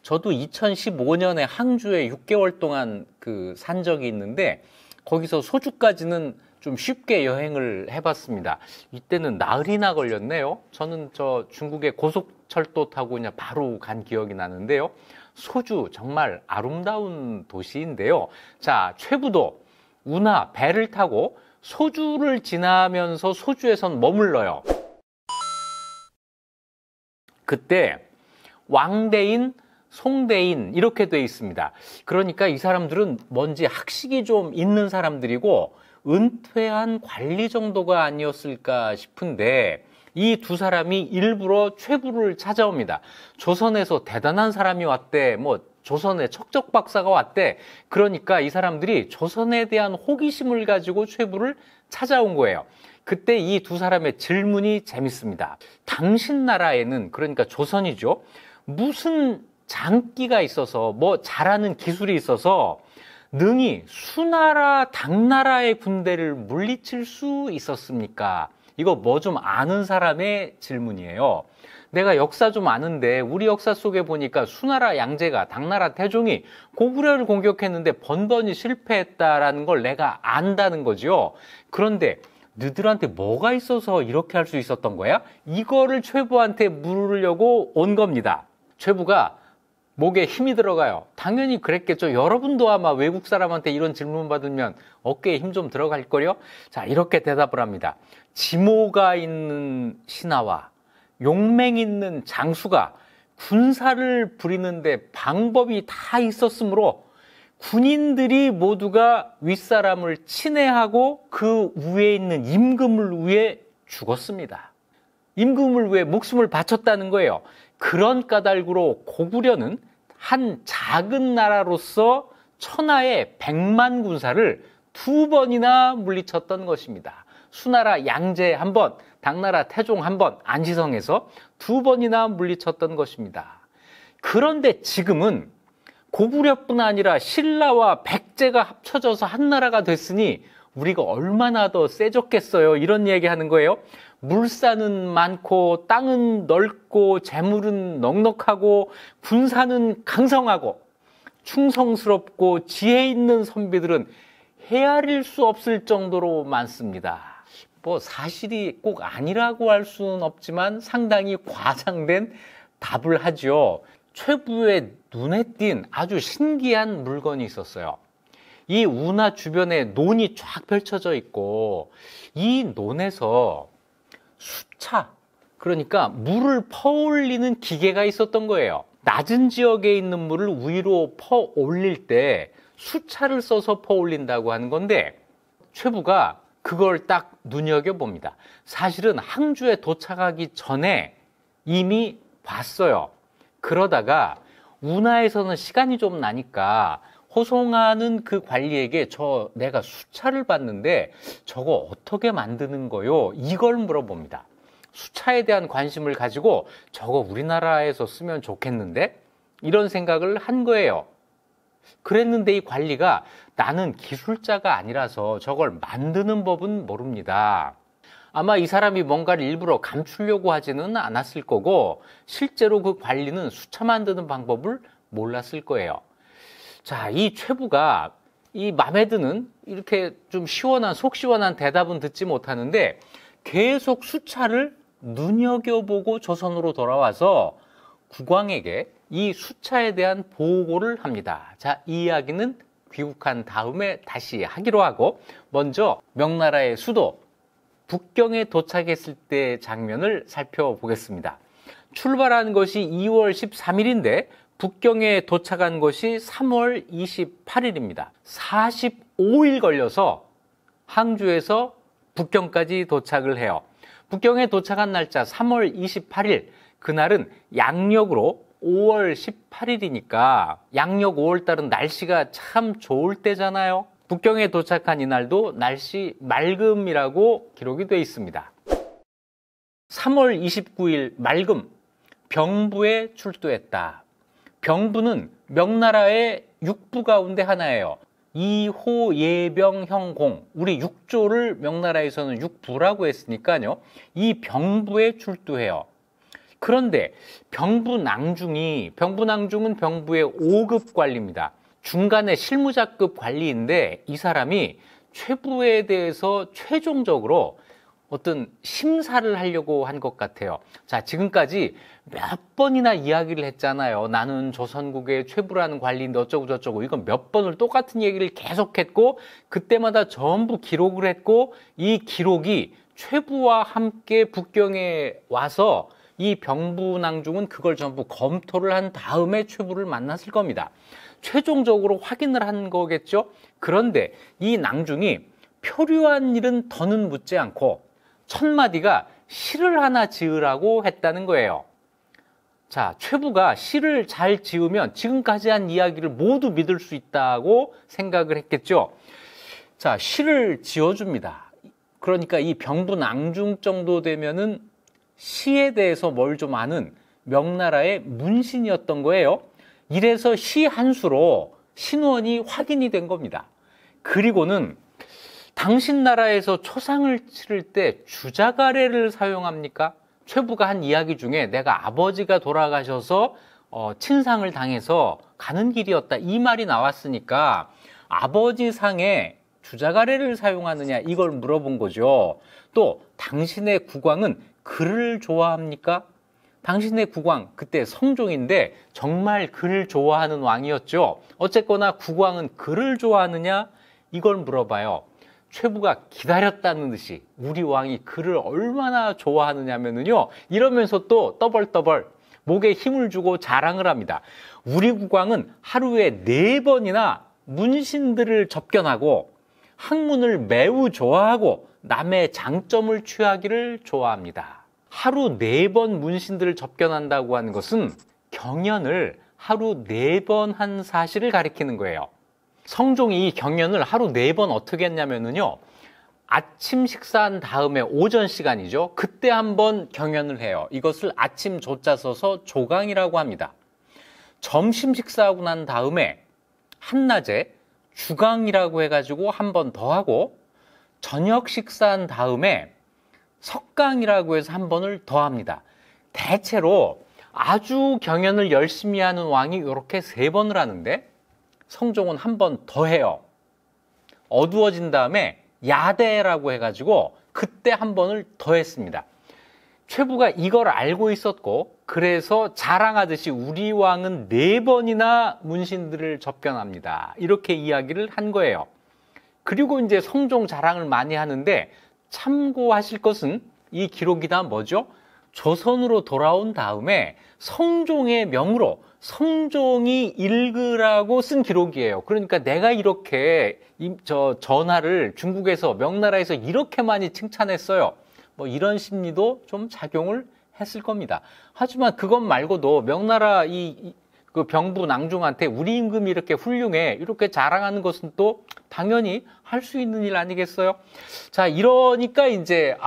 저도 2015년에 항주에 6개월 동안 산 적이 있는데 거기서 소주까지는 좀 쉽게 여행을 해봤습니다. 이때는 나흘이나 걸렸네요. 저는 중국의 고속철도 타고 그냥 바로 간 기억이 나는데요. 소주 정말 아름다운 도시인데요. 자, 최부도 운하 배를 타고 소주를 지나면서 소주에선 머물러요. 그때 왕대인, 송대인 이렇게 돼 있습니다. 그러니까 이 사람들은 뭔지 학식이 좀 있는 사람들이고 은퇴한 관리 정도가 아니었을까 싶은데 이 두 사람이 일부러 최부를 찾아옵니다. 조선에서 대단한 사람이 왔대, 조선의 척적 박사가 왔대. 그러니까 이 사람들이 조선에 대한 호기심을 가지고 최부를 찾아온 거예요. 그때 이 두 사람의 질문이 재밌습니다. 당신 나라에는, 그러니까 조선이죠, 무슨 장기가 있어서 뭐 잘하는 기술이 있어서 능히 수나라 당나라의 군대를 물리칠 수 있었습니까? 이거 뭐 좀 아는 사람의 질문이에요. 내가 역사 좀 아는데 우리 역사 속에 보니까 수나라 양제가 당나라 태종이 고구려를 공격했는데 번번이 실패했다라는 걸 내가 안다는 거죠. 그런데 너희들한테 뭐가 있어서 이렇게 할 수 있었던 거야? 이거를 최부한테 물으려고 온 겁니다. 최부가 목에 힘이 들어가요. 당연히 그랬겠죠. 여러분도 아마 외국 사람한테 이런 질문 받으면 어깨에 힘 좀 들어갈 거요. 자, 이렇게 대답을 합니다. 지모가 있는 신하와 용맹 있는 장수가 군사를 부리는데 방법이 다 있었으므로 군인들이 모두가 윗사람을 친애하고 그 위에 있는 임금을 위해 죽었습니다. 임금을 위해 목숨을 바쳤다는 거예요. 그런 까닭으로 고구려는 한 작은 나라로서 천하의 100만 군사를 2번이나 물리쳤던 것입니다. 수나라 양제 한 번, 당나라 태종 한 번, 안시성에서 2번이나 물리쳤던 것입니다. 그런데 지금은 고구려뿐 아니라 신라와 백제가 합쳐져서 한 나라가 됐으니 우리가 얼마나 더 세졌겠어요. 이런 얘기하는 거예요. 물산은 많고 땅은 넓고 재물은 넉넉하고 군사는 강성하고 충성스럽고 지혜 있는 선비들은 헤아릴 수 없을 정도로 많습니다. 뭐 사실이 꼭 아니라고 할 수는 없지만 상당히 과장된 답을 하죠. 최부의 눈에 띈 아주 신기한 물건이 있었어요. 이 운하 주변에 논이 쫙 펼쳐져 있고 이 논에서 수차, 그러니까 물을 퍼올리는 기계가 있었던 거예요. 낮은 지역에 있는 물을 위로 퍼올릴 때 수차를 써서 퍼올린다고 하는 건데 최부가 그걸 딱 눈여겨봅니다. 사실은 항주에 도착하기 전에 이미 봤어요. 그러다가 운하에서는 시간이 좀 나니까 호송하는 그 관리에게 내가 수차를 봤는데 저거 어떻게 만드는 거요? 이걸 물어봅니다. 수차에 대한 관심을 가지고 저거 우리나라에서 쓰면 좋겠는데? 이런 생각을 한 거예요. 그랬는데 이 관리가 나는 기술자가 아니라서 저걸 만드는 법은 모릅니다. 아마 이 사람이 뭔가를 일부러 감추려고 하지는 않았을 거고 실제로 그 관리는 수차 만드는 방법을 몰랐을 거예요. 자, 이 최부가 이 맘에 드는 이렇게 좀 시원한 속 시원한 대답은 듣지 못하는데 계속 수차를 눈여겨보고 조선으로 돌아와서 국왕에게 이 수차에 대한 보고를 합니다. 자, 이 이야기는 귀국한 다음에 다시 하기로 하고 먼저 명나라의 수도 북경에 도착했을 때 장면을 살펴보겠습니다. 출발한 것이 2월 13일인데 북경에 도착한 것이 3월 28일입니다. 45일 걸려서 항주에서 북경까지 도착을 해요. 북경에 도착한 날짜 3월 28일, 그날은 양력으로 5월 18일이니까 양력 5월달은 날씨가 참 좋을 때잖아요. 북경에 도착한 이날도 날씨 맑음이라고 기록이 되어 있습니다. 3월 29일 맑음, 병부에 출두했다. 병부는 명나라의 육부 가운데 하나예요. 2호 예병 형공, 우리 6조를 명나라에서는 육부라고 했으니까요. 이 병부에 출두해요. 그런데 병부낭중은 병부의 5급 관리입니다. 중간에 실무자급 관리인데 이 사람이 최부에 대해서 최종적으로 어떤 심사를 하려고 한 것 같아요. 자, 지금까지 몇 번이나 이야기를 했잖아요. 나는 조선국의 최부라는 관리인데 어쩌고 저쩌고. 이건 몇 번을 똑같은 얘기를 계속했고 그때마다 전부 기록을 했고 이 기록이 최부와 함께 북경에 와서 이 병부낭중은 그걸 전부 검토를 한 다음에 최부를 만났을 겁니다. 최종적으로 확인을 한 거겠죠. 그런데 이 낭중이 표류한 일은 더는 묻지 않고 첫마디가 시를 하나 지으라고 했다는 거예요. 자, 최부가 시를 잘 지으면 지금까지 한 이야기를 모두 믿을 수 있다고 생각을 했겠죠. 자, 시를 지어줍니다. 그러니까 이 병부낭중 정도 되면은 시에 대해서 뭘 좀 아는 명나라의 문신이었던 거예요. 이래서 시 한 수로 신원이 확인이 된 겁니다. 그리고는 당신 나라에서 초상을 치를 때 주자가래를 사용합니까? 최부가 한 이야기 중에 내가 아버지가 돌아가셔서 친상을 당해서 가는 길이었다 이 말이 나왔으니까 아버지 상에 주자가래를 사용하느냐 이걸 물어본 거죠. 또 당신의 국왕은 글을 좋아합니까? 당신의 국왕 그때 성종인데 정말 글을 좋아하는 왕이었죠. 어쨌거나 국왕은 글을 좋아하느냐 이걸 물어봐요. 최부가 기다렸다는 듯이 우리 왕이 글을 얼마나 좋아하느냐면요 이러면서 또 떠벌떠벌 목에 힘을 주고 자랑을 합니다. 우리 국왕은 하루에 4번이나 문신들을 접견하고 학문을 매우 좋아하고 남의 장점을 취하기를 좋아합니다. 하루 4번 문신들을 접견한다고 하는 것은 경연을 하루 4번 한 사실을 가리키는 거예요. 성종이 이 경연을 하루 4번 어떻게 했냐면요. 아침 식사한 다음에 오전 시간이죠. 그때 한번 경연을 해요. 이것을 아침 조자 써서 조강이라고 합니다. 점심 식사하고 난 다음에 한낮에 주강이라고 해가지고 한 번 더 하고 저녁 식사한 다음에 석강이라고 해서 한 번을 더 합니다. 대체로 아주 경연을 열심히 하는 왕이 이렇게 3번을 하는데 성종은 한 번 더 해요. 어두워진 다음에 야대라고 해가지고 그때 한 번을 더 했습니다. 최부가 이걸 알고 있었고 그래서 자랑하듯이 우리 왕은 4번이나 문신들을 접견합니다. 이렇게 이야기를 한 거예요. 그리고 이제 성종 자랑을 많이 하는데 참고하실 것은 이 기록이 다 뭐죠? 조선으로 돌아온 다음에 성종의 명으로 성종이 읽으라고 쓴 기록이에요. 그러니까 내가 이렇게 전하를 중국에서 명나라에서 이렇게 많이 칭찬했어요. 뭐 이런 심리도 좀 작용을 했을 겁니다. 하지만 그것 말고도 명나라 그 병부 낭중한테 우리 임금이 이렇게 훌륭해 이렇게 자랑하는 것은 또 당연히 할 수 있는 일 아니겠어요? 자, 이러니까 이제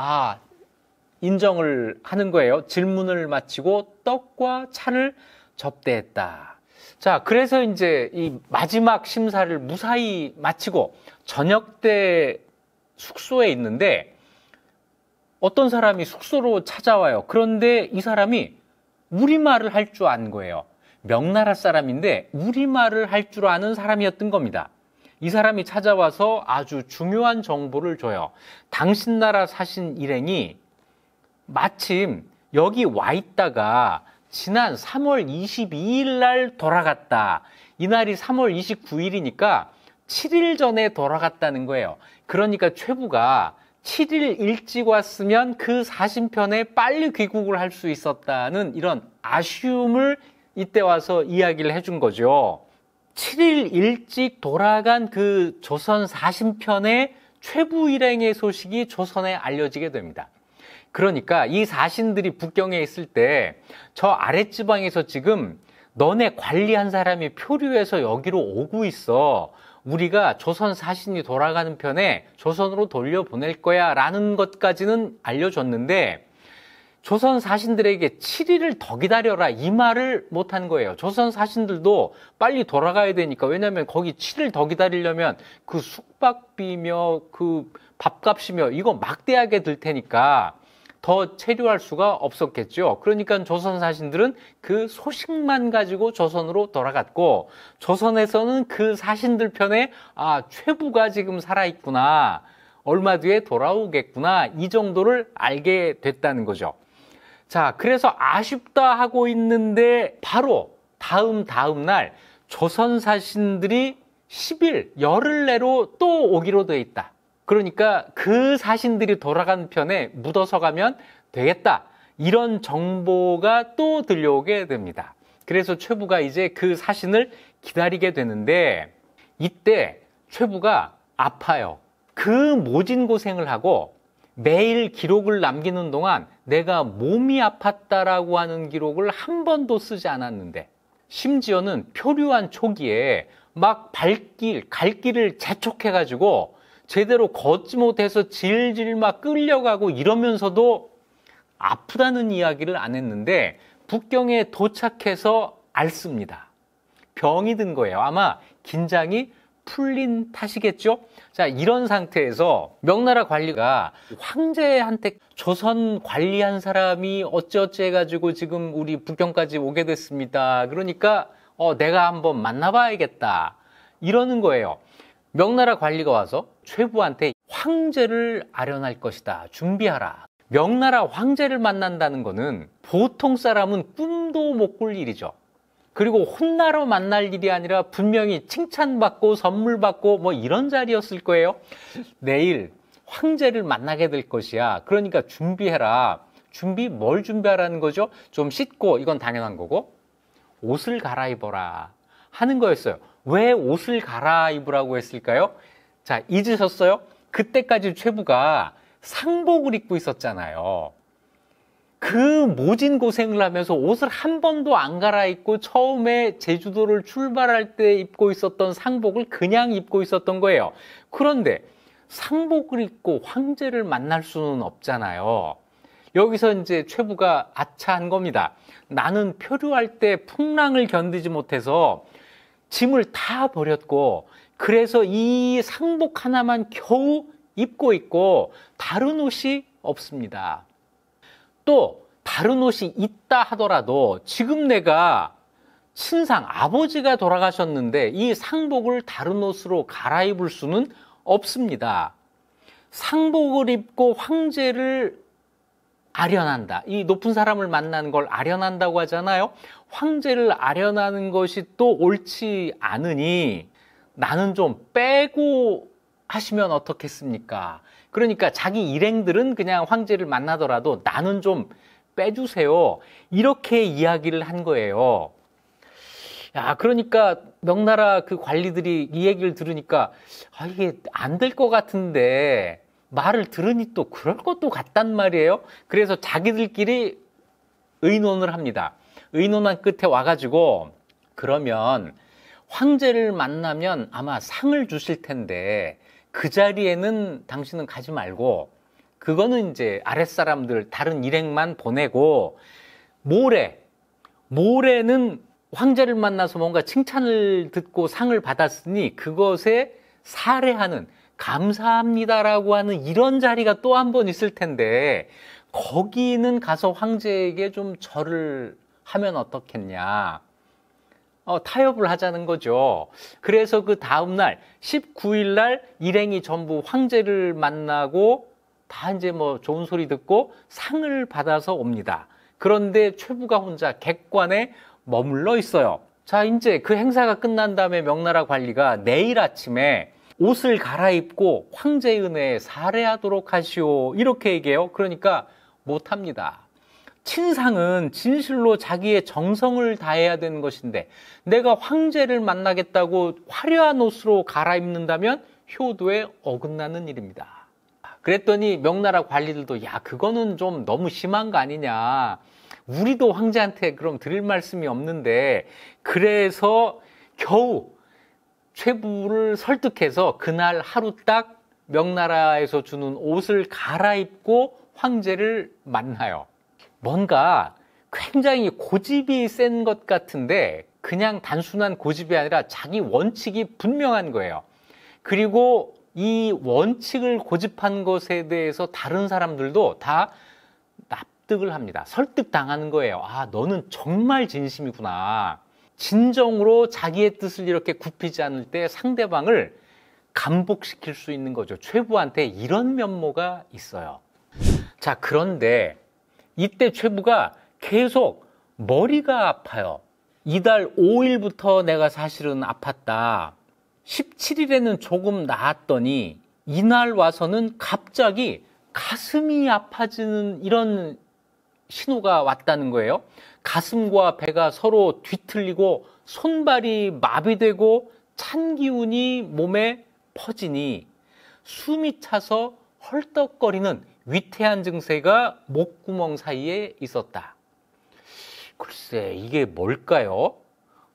인정을 하는 거예요. 질문을 마치고 떡과 차를 접대했다. 자, 그래서 이제 이 마지막 심사를 무사히 마치고 저녁 때 숙소에 있는데 어떤 사람이 숙소로 찾아와요. 그런데 이 사람이 우리말을 할 줄 아는 거예요. 명나라 사람인데 우리말을 할 줄 아는 사람이었던 겁니다. 이 사람이 찾아와서 아주 중요한 정보를 줘요. 당신 나라 사신 일행이 마침 여기 와 있다가 지난 3월 22일 날 돌아갔다. 이날이 3월 29일이니까 7일 전에 돌아갔다는 거예요. 그러니까 최부가 7일 일찍 왔으면 그 사신편에 빨리 귀국을 할 수 있었다는 이런 아쉬움을 이때 와서 이야기를 해준 거죠. 7일 일찍 돌아간 그 조선 사신편의 최부 일행의 소식이 조선에 알려지게 됩니다. 그러니까 이 사신들이 북경에 있을 때 저 아랫지방에서 지금 너네 관리한 사람이 표류해서 여기로 오고 있어. 우리가 조선 사신이 돌아가는 편에 조선으로 돌려보낼 거야 라는 것까지는 알려줬는데 조선 사신들에게 7일을 더 기다려라 이 말을 못한 거예요. 조선 사신들도 빨리 돌아가야 되니까. 왜냐하면 거기 7일 더 기다리려면 그 숙박비며 그 밥값이며 이거 막대하게 들 테니까 더 체류할 수가 없었겠죠. 그러니까 조선 사신들은 그 소식만 가지고 조선으로 돌아갔고 조선에서는 그 사신들 편에 최부가 지금 살아있구나. 얼마 뒤에 돌아오겠구나. 이 정도를 알게 됐다는 거죠. 자, 그래서 아쉽다 하고 있는데 바로 다음 날 조선 사신들이 10일 열흘 내로 또 오기로 돼 있다. 그러니까 그 사신들이 돌아간 편에 묻어서 가면 되겠다. 이런 정보가 또 들려오게 됩니다. 그래서 최부가 이제 그 사신을 기다리게 되는데 이때 최부가 아파요. 그 모진 고생을 하고 매일 기록을 남기는 동안 내가 몸이 아팠다라고 하는 기록을 한 번도 쓰지 않았는데 심지어는 표류한 초기에 막 갈 길을 재촉해가지고 제대로 걷지 못해서 질질 막 끌려가고 이러면서도 아프다는 이야기를 안 했는데 북경에 도착해서 앓습니다. 병이 든 거예요. 아마 긴장이 풀린 탓이겠죠? 자, 이런 상태에서 명나라 관리가 황제한테 조선 관리한 사람이 어찌어찌 해가지고 지금 우리 북경까지 오게 됐습니다. 그러니까 내가 한번 만나봐야겠다. 이러는 거예요. 명나라 관리가 와서 최부한테 황제를 아련할 것이다. 준비하라. 명나라 황제를 만난다는 거는 보통 사람은 꿈도 못 꿀 일이죠. 그리고 혼나러 만날 일이 아니라 분명히 칭찬받고 선물 받고 뭐 이런 자리였을 거예요. 내일 황제를 만나게 될 것이야. 그러니까 준비해라. 뭘 준비하라는 거죠? 좀 씻고, 이건 당연한 거고, 옷을 갈아입어라 하는 거였어요. 왜 옷을 갈아입으라고 했을까요? 자, 잊으셨어요? 그때까지 최부가 상복을 입고 있었잖아요. 그 모진 고생을 하면서 옷을 한 번도 안 갈아입고 처음에 제주도를 출발할 때 입고 있었던 상복을 그냥 입고 있었던 거예요. 그런데 상복을 입고 황제를 만날 수는 없잖아요. 여기서 이제 최부가 아차한 겁니다. 나는 표류할 때 풍랑을 견디지 못해서 짐을 다 버렸고, 그래서 이 상복 하나만 겨우 입고 있고 다른 옷이 없습니다. 또 다른 옷이 있다 하더라도 지금 내가 친상 아버지가 돌아가셨는데 이 상복을 다른 옷으로 갈아입을 수는 없습니다. 상복을 입고 황제를 아련한다. 이 높은 사람을 만나는 걸 아련한다고 하잖아요. 황제를 아련하는 것이 또 옳지 않으니 나는 좀 빼고 하시면 어떻겠습니까? 그러니까 자기 일행들은 그냥 황제를 만나더라도 나는 좀 빼주세요. 이렇게 이야기를 한 거예요. 야, 그러니까 명나라 그 관리들이 이 얘기를 들으니까 이게 안 될 것 같은데 말을 들으니 또 그럴 것도 같단 말이에요. 그래서 자기들끼리 의논을 합니다. 의논한 끝에 와가지고 그러면 황제를 만나면 아마 상을 주실 텐데 그 자리에는 당신은 가지 말고 그거는 이제 아랫사람들 다른 일행만 보내고 모레는 황제를 만나서 뭔가 칭찬을 듣고 상을 받았으니 그것에 사례하는 감사합니다라고 하는 이런 자리가 또 한 번 있을 텐데 거기는 가서 황제에게 좀 절을 하면 어떻겠냐. 타협을 하자는 거죠. 그래서 그 다음날 19일 날 일행이 전부 황제를 만나고 다 이제 뭐 좋은 소리 듣고 상을 받아서 옵니다. 그런데 최부가 혼자 객관에 머물러 있어요. 자, 이제 그 행사가 끝난 다음에 명나라 관리가 내일 아침에 옷을 갈아입고 황제의 은혜에 살해하도록 하시오. 이렇게 얘기해요. 그러니까 못합니다. 친상은 진실로 자기의 정성을 다해야 되는 것인데 내가 황제를 만나겠다고 화려한 옷으로 갈아입는다면 효도에 어긋나는 일입니다. 그랬더니 명나라 관리들도 야, 그거는 좀 너무 심한 거 아니냐. 우리도 황제한테 그럼 드릴 말씀이 없는데 그래서 겨우 최부를 설득해서 그날 하루 딱 명나라에서 주는 옷을 갈아입고 황제를 만나요. 뭔가 굉장히 고집이 센 것 같은데 그냥 단순한 고집이 아니라 자기 원칙이 분명한 거예요. 그리고 이 원칙을 고집한 것에 대해서 다른 사람들도 다 납득을 합니다. 설득당하는 거예요. 아, 너는 정말 진심이구나. 진정으로 자기의 뜻을 이렇게 굽히지 않을 때 상대방을 감복시킬 수 있는 거죠. 최부한테 이런 면모가 있어요. 자, 그런데 이때 최부가 계속 머리가 아파요. 이달 5일부터 내가 사실은 아팠다. 17일에는 조금 나았더니 이날 와서는 갑자기 가슴이 아파지는 이런 신호가 왔다는 거예요. 가슴과 배가 서로 뒤틀리고 손발이 마비되고 찬 기운이 몸에 퍼지니 숨이 차서 헐떡거리는 위태한 증세가 목구멍 사이에 있었다. 글쎄, 이게 뭘까요?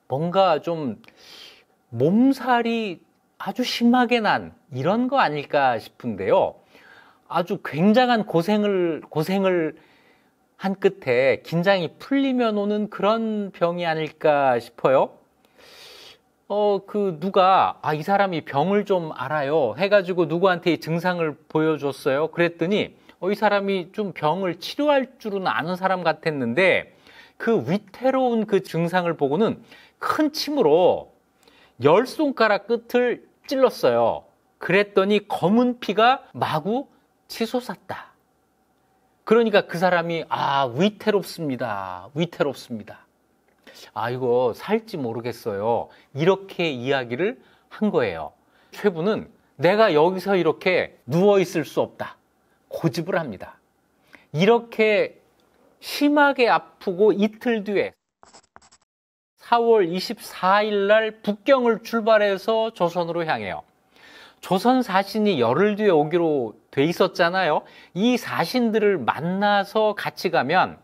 뭔가 좀 몸살이 아주 심하게 난 이런 거 아닐까 싶은데요. 아주 굉장한 고생을 한 끝에 긴장이 풀리면 오는 그런 병이 아닐까 싶어요. 누가, 이 사람이 병을 좀 알아요 해가지고 누구한테 이 증상을 보여줬어요. 그랬더니, 이 사람이 좀 병을 치료할 줄은 아는 사람 같았는데, 그 위태로운 그 증상을 보고는 큰 침으로 10손가락 끝을 찔렀어요. 그랬더니 검은 피가 마구 치솟았다. 그러니까 그 사람이 위태롭습니다. 이거 살지 모르겠어요. 이렇게 이야기를 한 거예요. 최부는 내가 여기서 이렇게 누워있을 수 없다. 고집을 합니다. 이렇게 심하게 아프고 이틀 뒤에 4월 24일 날 북경을 출발해서 조선으로 향해요. 조선 사신이 열흘 뒤에 오기로 돼 있었잖아요. 이 사신들을 만나서 같이 가면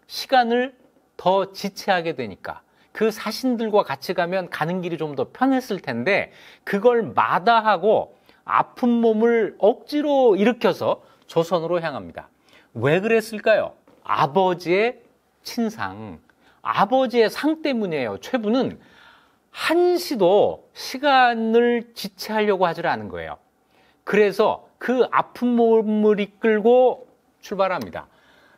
시간을 더 지체하게 되니까 그 사신들과 같이 가면 가는 길이 좀 더 편했을 텐데 그걸 마다하고 아픈 몸을 억지로 일으켜서 조선으로 향합니다. 왜 그랬을까요? 아버지의 친상, 아버지의 상 때문이에요. 최부는 한시도 시간을 지체하려고 하질 않은 거예요. 그래서 그 아픈 몸을 이끌고 출발합니다.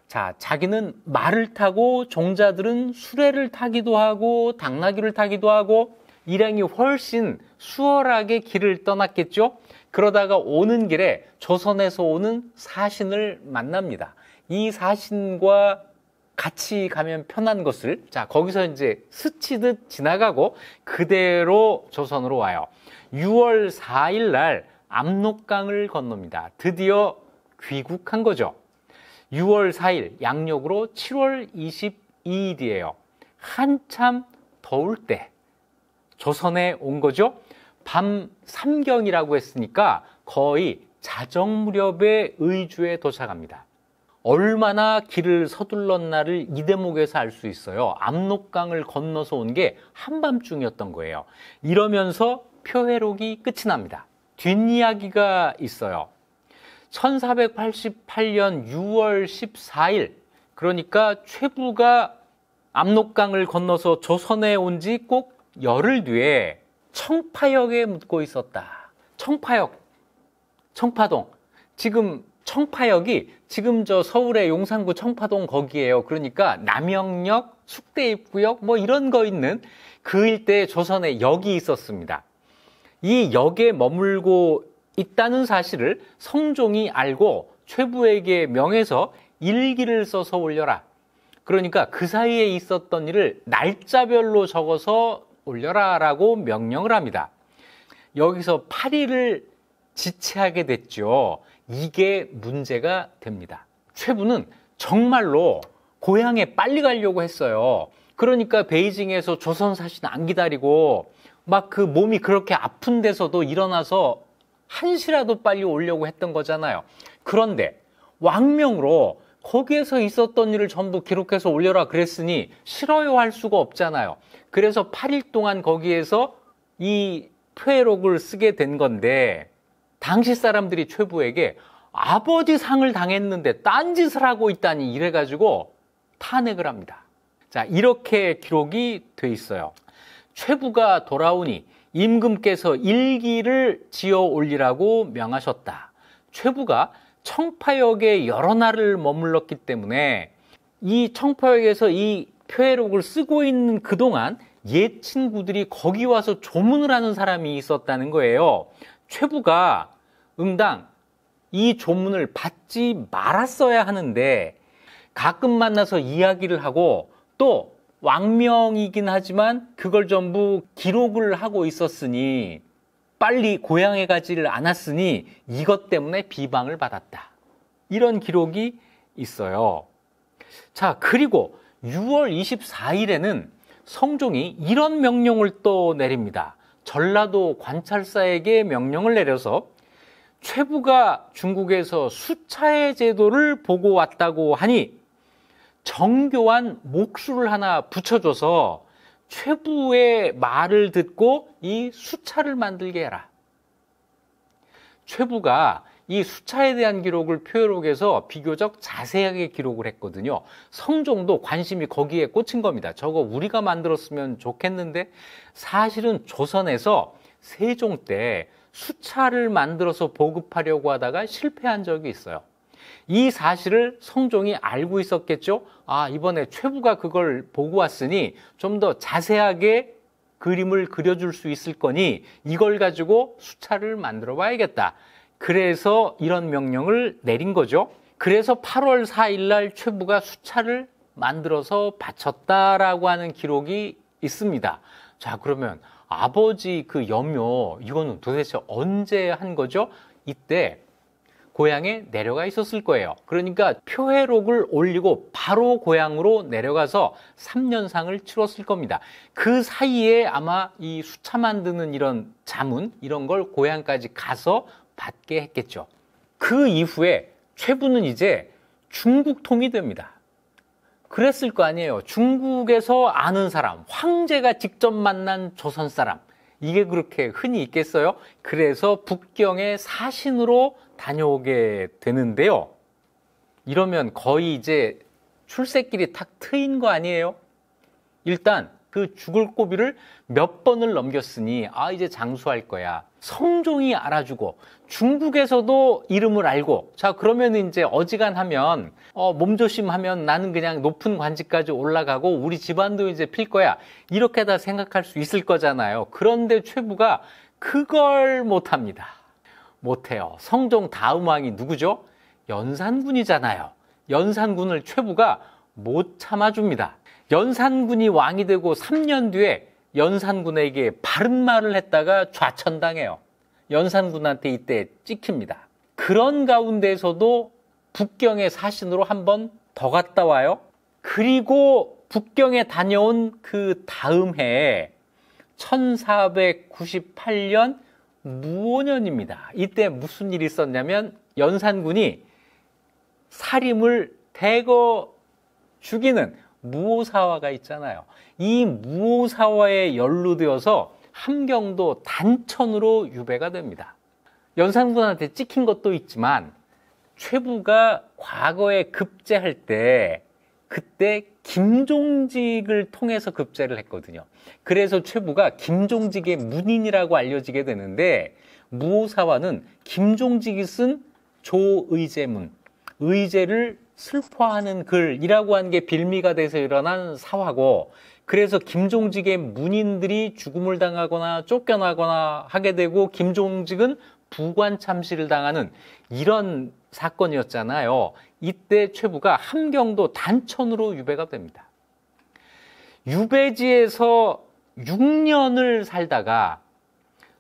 자, 자기는 말을 타고 종자들은 수레를 타기도 하고 당나귀를 타기도 하고 일행이 훨씬 수월하게 길을 떠났겠죠. 그러다가 오는 길에 조선에서 오는 사신을 만납니다. 이 사신과 같이 가면 편한 것을 거기서 이제 스치듯 지나가고 그대로 조선으로 와요. 6월 4일 날 압록강을 건넙니다. 드디어 귀국한 거죠. 6월 4일 양력으로 7월 22일이에요. 한참 더울 때 조선에 온 거죠. 밤 삼경이라고 했으니까 거의 자정 무렵에 의주에 도착합니다. 얼마나 길을 서둘렀나를 이 대목에서 알 수 있어요. 압록강을 건너서 온 게 한밤중이었던 거예요. 이러면서 표회록이 끝이 납니다. 뒷이야기가 있어요. 1488년 6월 14일, 그러니까 최부가 압록강을 건너서 조선에 온 지 꼭 열흘 뒤에 청파역에 묻고 있었다. 청파동. 지금 청파역이 지금 서울의 용산구 청파동 거기에요. 그러니까 남영역, 숙대입구역 이런 거 있는 그 일대에 조선에 역이 있었습니다. 이 역에 머물고 있다는 사실을 성종이 알고 최부에게 명해서 일기를 써서 올려라. 그러니까 그 사이에 있었던 일을 날짜별로 적어서 올려라라고 명령을 합니다. 여기서 8일을 지체하게 됐죠. 이게 문제가 됩니다. 최부는 정말로 고향에 빨리 가려고 했어요. 그러니까 베이징에서 조선 사신 안 기다리고 막 그 몸이 그렇게 아픈 데서도 일어나서 한시라도 빨리 오려고 했던 거잖아요. 그런데 왕명으로 거기에서 있었던 일을 전부 기록해서 올려라 그랬으니 싫어요 할 수가 없잖아요. 그래서 8일 동안 거기에서 이 표회록을 쓰게 된 건데 당시 사람들이 최부에게 아버지 상을 당했는데 딴짓을 하고 있다니 이래가지고 탄핵을 합니다. 자, 이렇게 기록이 돼 있어요. 최부가 돌아오니 임금께서 일기를 지어 올리라고 명하셨다. 최부가 청파역에 여러 날을 머물렀기 때문에 이 청파역에서 이 표회록을 쓰고 있는 그동안 옛 친구들이 거기 와서 조문을 하는 사람이 있었다는 거예요. 최부가 응당 이 조문을 받지 말았어야 하는데 가끔 만나서 이야기를 하고 또 왕명이긴 하지만 그걸 전부 기록을 하고 있었으니 빨리 고향에 가지를 않았으니 이것 때문에 비방을 받았다. 이런 기록이 있어요. 자, 그리고 6월 24일에는 성종이 이런 명령을 또 내립니다. 전라도 관찰사에게 명령을 내려서 최부가 중국에서 수차의 제도를 보고 왔다고 하니 정교한 목수를 하나 붙여줘서 최부의 말을 듣고 이 수차를 만들게 해라. 최부가 이 수차에 대한 기록을 표회록에서 비교적 자세하게 기록을 했거든요. 성종도 관심이 거기에 꽂힌 겁니다. 저거 우리가 만들었으면 좋겠는데, 사실은 조선에서 세종 때 수차를 만들어서 보급하려고 하다가 실패한 적이 있어요. 이 사실을 성종이 알고 있었겠죠. 아, 이번에 최부가 그걸 보고 왔으니 좀 더 자세하게 그림을 그려줄 수 있을 거니 이걸 가지고 수차를 만들어 봐야겠다. 그래서 이런 명령을 내린 거죠. 그래서 8월 4일 날 최부가 수차를 만들어서 바쳤다라고 하는 기록이 있습니다. 자, 그러면 아버지 그 염묘, 이거는 도대체 언제 한 거죠? 이때 고향에 내려가 있었을 거예요. 그러니까 표회록을 올리고 바로 고향으로 내려가서 3년상을 치렀을 겁니다. 그 사이에 아마 이 수차 만드는 이런 자문, 이런 걸 고향까지 가서 받게 했겠죠. 그 이후에 최부는 이제 중국통이 됩니다. 그랬을 거 아니에요. 중국에서 아는 사람, 황제가 직접 만난 조선 사람, 이게 그렇게 흔히 있겠어요? 그래서 북경의 사신으로 다녀오게 되는데요. 이러면 거의 이제 출세길이 탁 트인 거 아니에요? 일단 그 죽을 고비를 몇 번을 넘겼으니 아, 이제 장수할 거야. 성종이 알아주고 중국에서도 이름을 알고, 자, 그러면 이제 어지간하면 몸조심하면 나는 그냥 높은 관직까지 올라가고 우리 집안도 이제 필 거야. 이렇게 다 생각할 수 있을 거잖아요. 그런데 최부가 그걸 못합니다. 못해요. 성종 다음 왕이 누구죠? 연산군이잖아요. 연산군을 최부가 못 참아줍니다. 연산군이 왕이 되고 3년 뒤에 연산군에게 바른 말을 했다가 좌천당해요. 연산군한테 이때 찍힙니다. 그런 가운데서도 북경의 사신으로 한 번 더 갔다 와요. 그리고 북경에 다녀온 그 다음 해에 1498년 무오년입니다. 이때 무슨 일이 있었냐면 연산군이 사림을 대거 죽이는 무오사화가 있잖아요. 이 무오사화에 연루되어서 함경도 단천으로 유배가 됩니다. 연산군한테 찍힌 것도 있지만 최부가 과거에 급제할 때 그때 김종직을 통해서 급제를 했거든요. 그래서 최부가 김종직의 문인이라고 알려지게 되는데, 무오사화는 김종직이 쓴 조의제문, 의제를 슬퍼하는 글이라고 하는 게 빌미가 돼서 일어난 사화고, 그래서 김종직의 문인들이 죽음을 당하거나 쫓겨나거나 하게 되고 김종직은 부관참시를 당하는 이런 사건이었잖아요. 이때 최부가 함경도 단천으로 유배가 됩니다. 유배지에서 6년을 살다가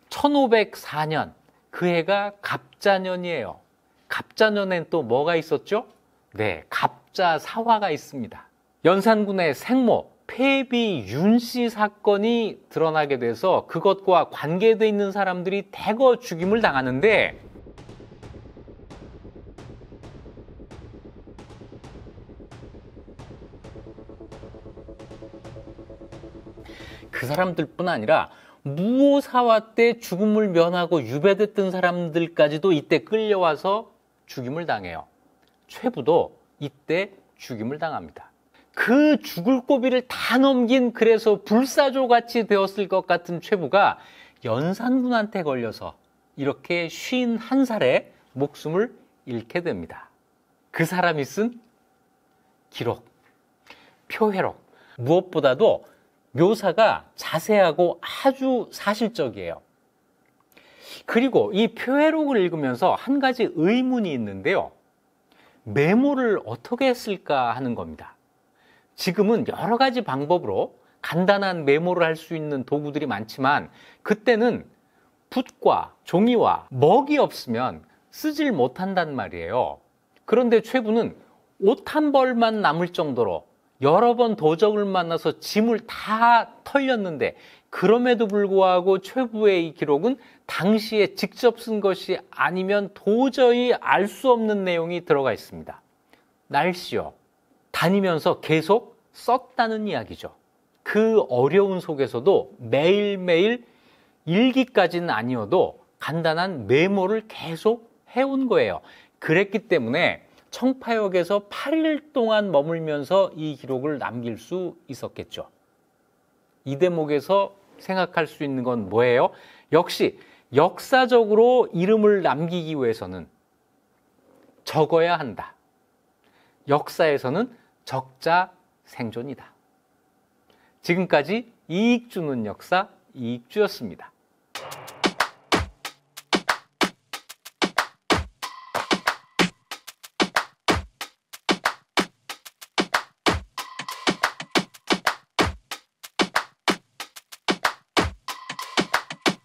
1504년, 그 해가 갑자년이에요. 갑자년엔 또 뭐가 있었죠? 네, 갑자사화가 있습니다. 연산군의 생모 폐비 윤씨 사건이 드러나게 돼서 그것과 관계되어 있는 사람들이 대거 죽임을 당하는데, 그 사람들뿐 아니라 무오사화 때 죽음을 면하고 유배됐던 사람들까지도 이때 끌려와서 죽임을 당해요. 최부도 이때 죽임을 당합니다. 그 죽을 고비를 다 넘긴, 그래서 불사조같이 되었을 것 같은 최부가 연산군한테 걸려서 이렇게 51살에 목숨을 잃게 됩니다. 그 사람이 쓴 기록, 표회록, 무엇보다도 묘사가 자세하고 아주 사실적이에요. 그리고 이 표회록을 읽으면서 한 가지 의문이 있는데요. 메모를 어떻게 했을까 하는 겁니다. 지금은 여러 가지 방법으로 간단한 메모를 할 수 있는 도구들이 많지만, 그때는 붓과 종이와 먹이 없으면 쓰질 못한단 말이에요. 그런데 최부는 옷 한 벌만 남을 정도로 여러 번 도적을 만나서 짐을 다 털렸는데, 그럼에도 불구하고 최부의 이 기록은 당시에 직접 쓴 것이 아니면 도저히 알 수 없는 내용이 들어가 있습니다. 날씨요. 다니면서 계속 썼다는 이야기죠. 그 어려운 속에서도 매일매일 일기까지는 아니어도 간단한 메모를 계속 해온 거예요. 그랬기 때문에 청파역에서 8일 동안 머물면서 이 기록을 남길 수 있었겠죠. 이 대목에서 생각할 수 있는 건 뭐예요? 역시 역사적으로 이름을 남기기 위해서는 적어야 한다. 역사에서는 적자 생존이다. 지금까지 이익 주는 역사 이익주였습니다.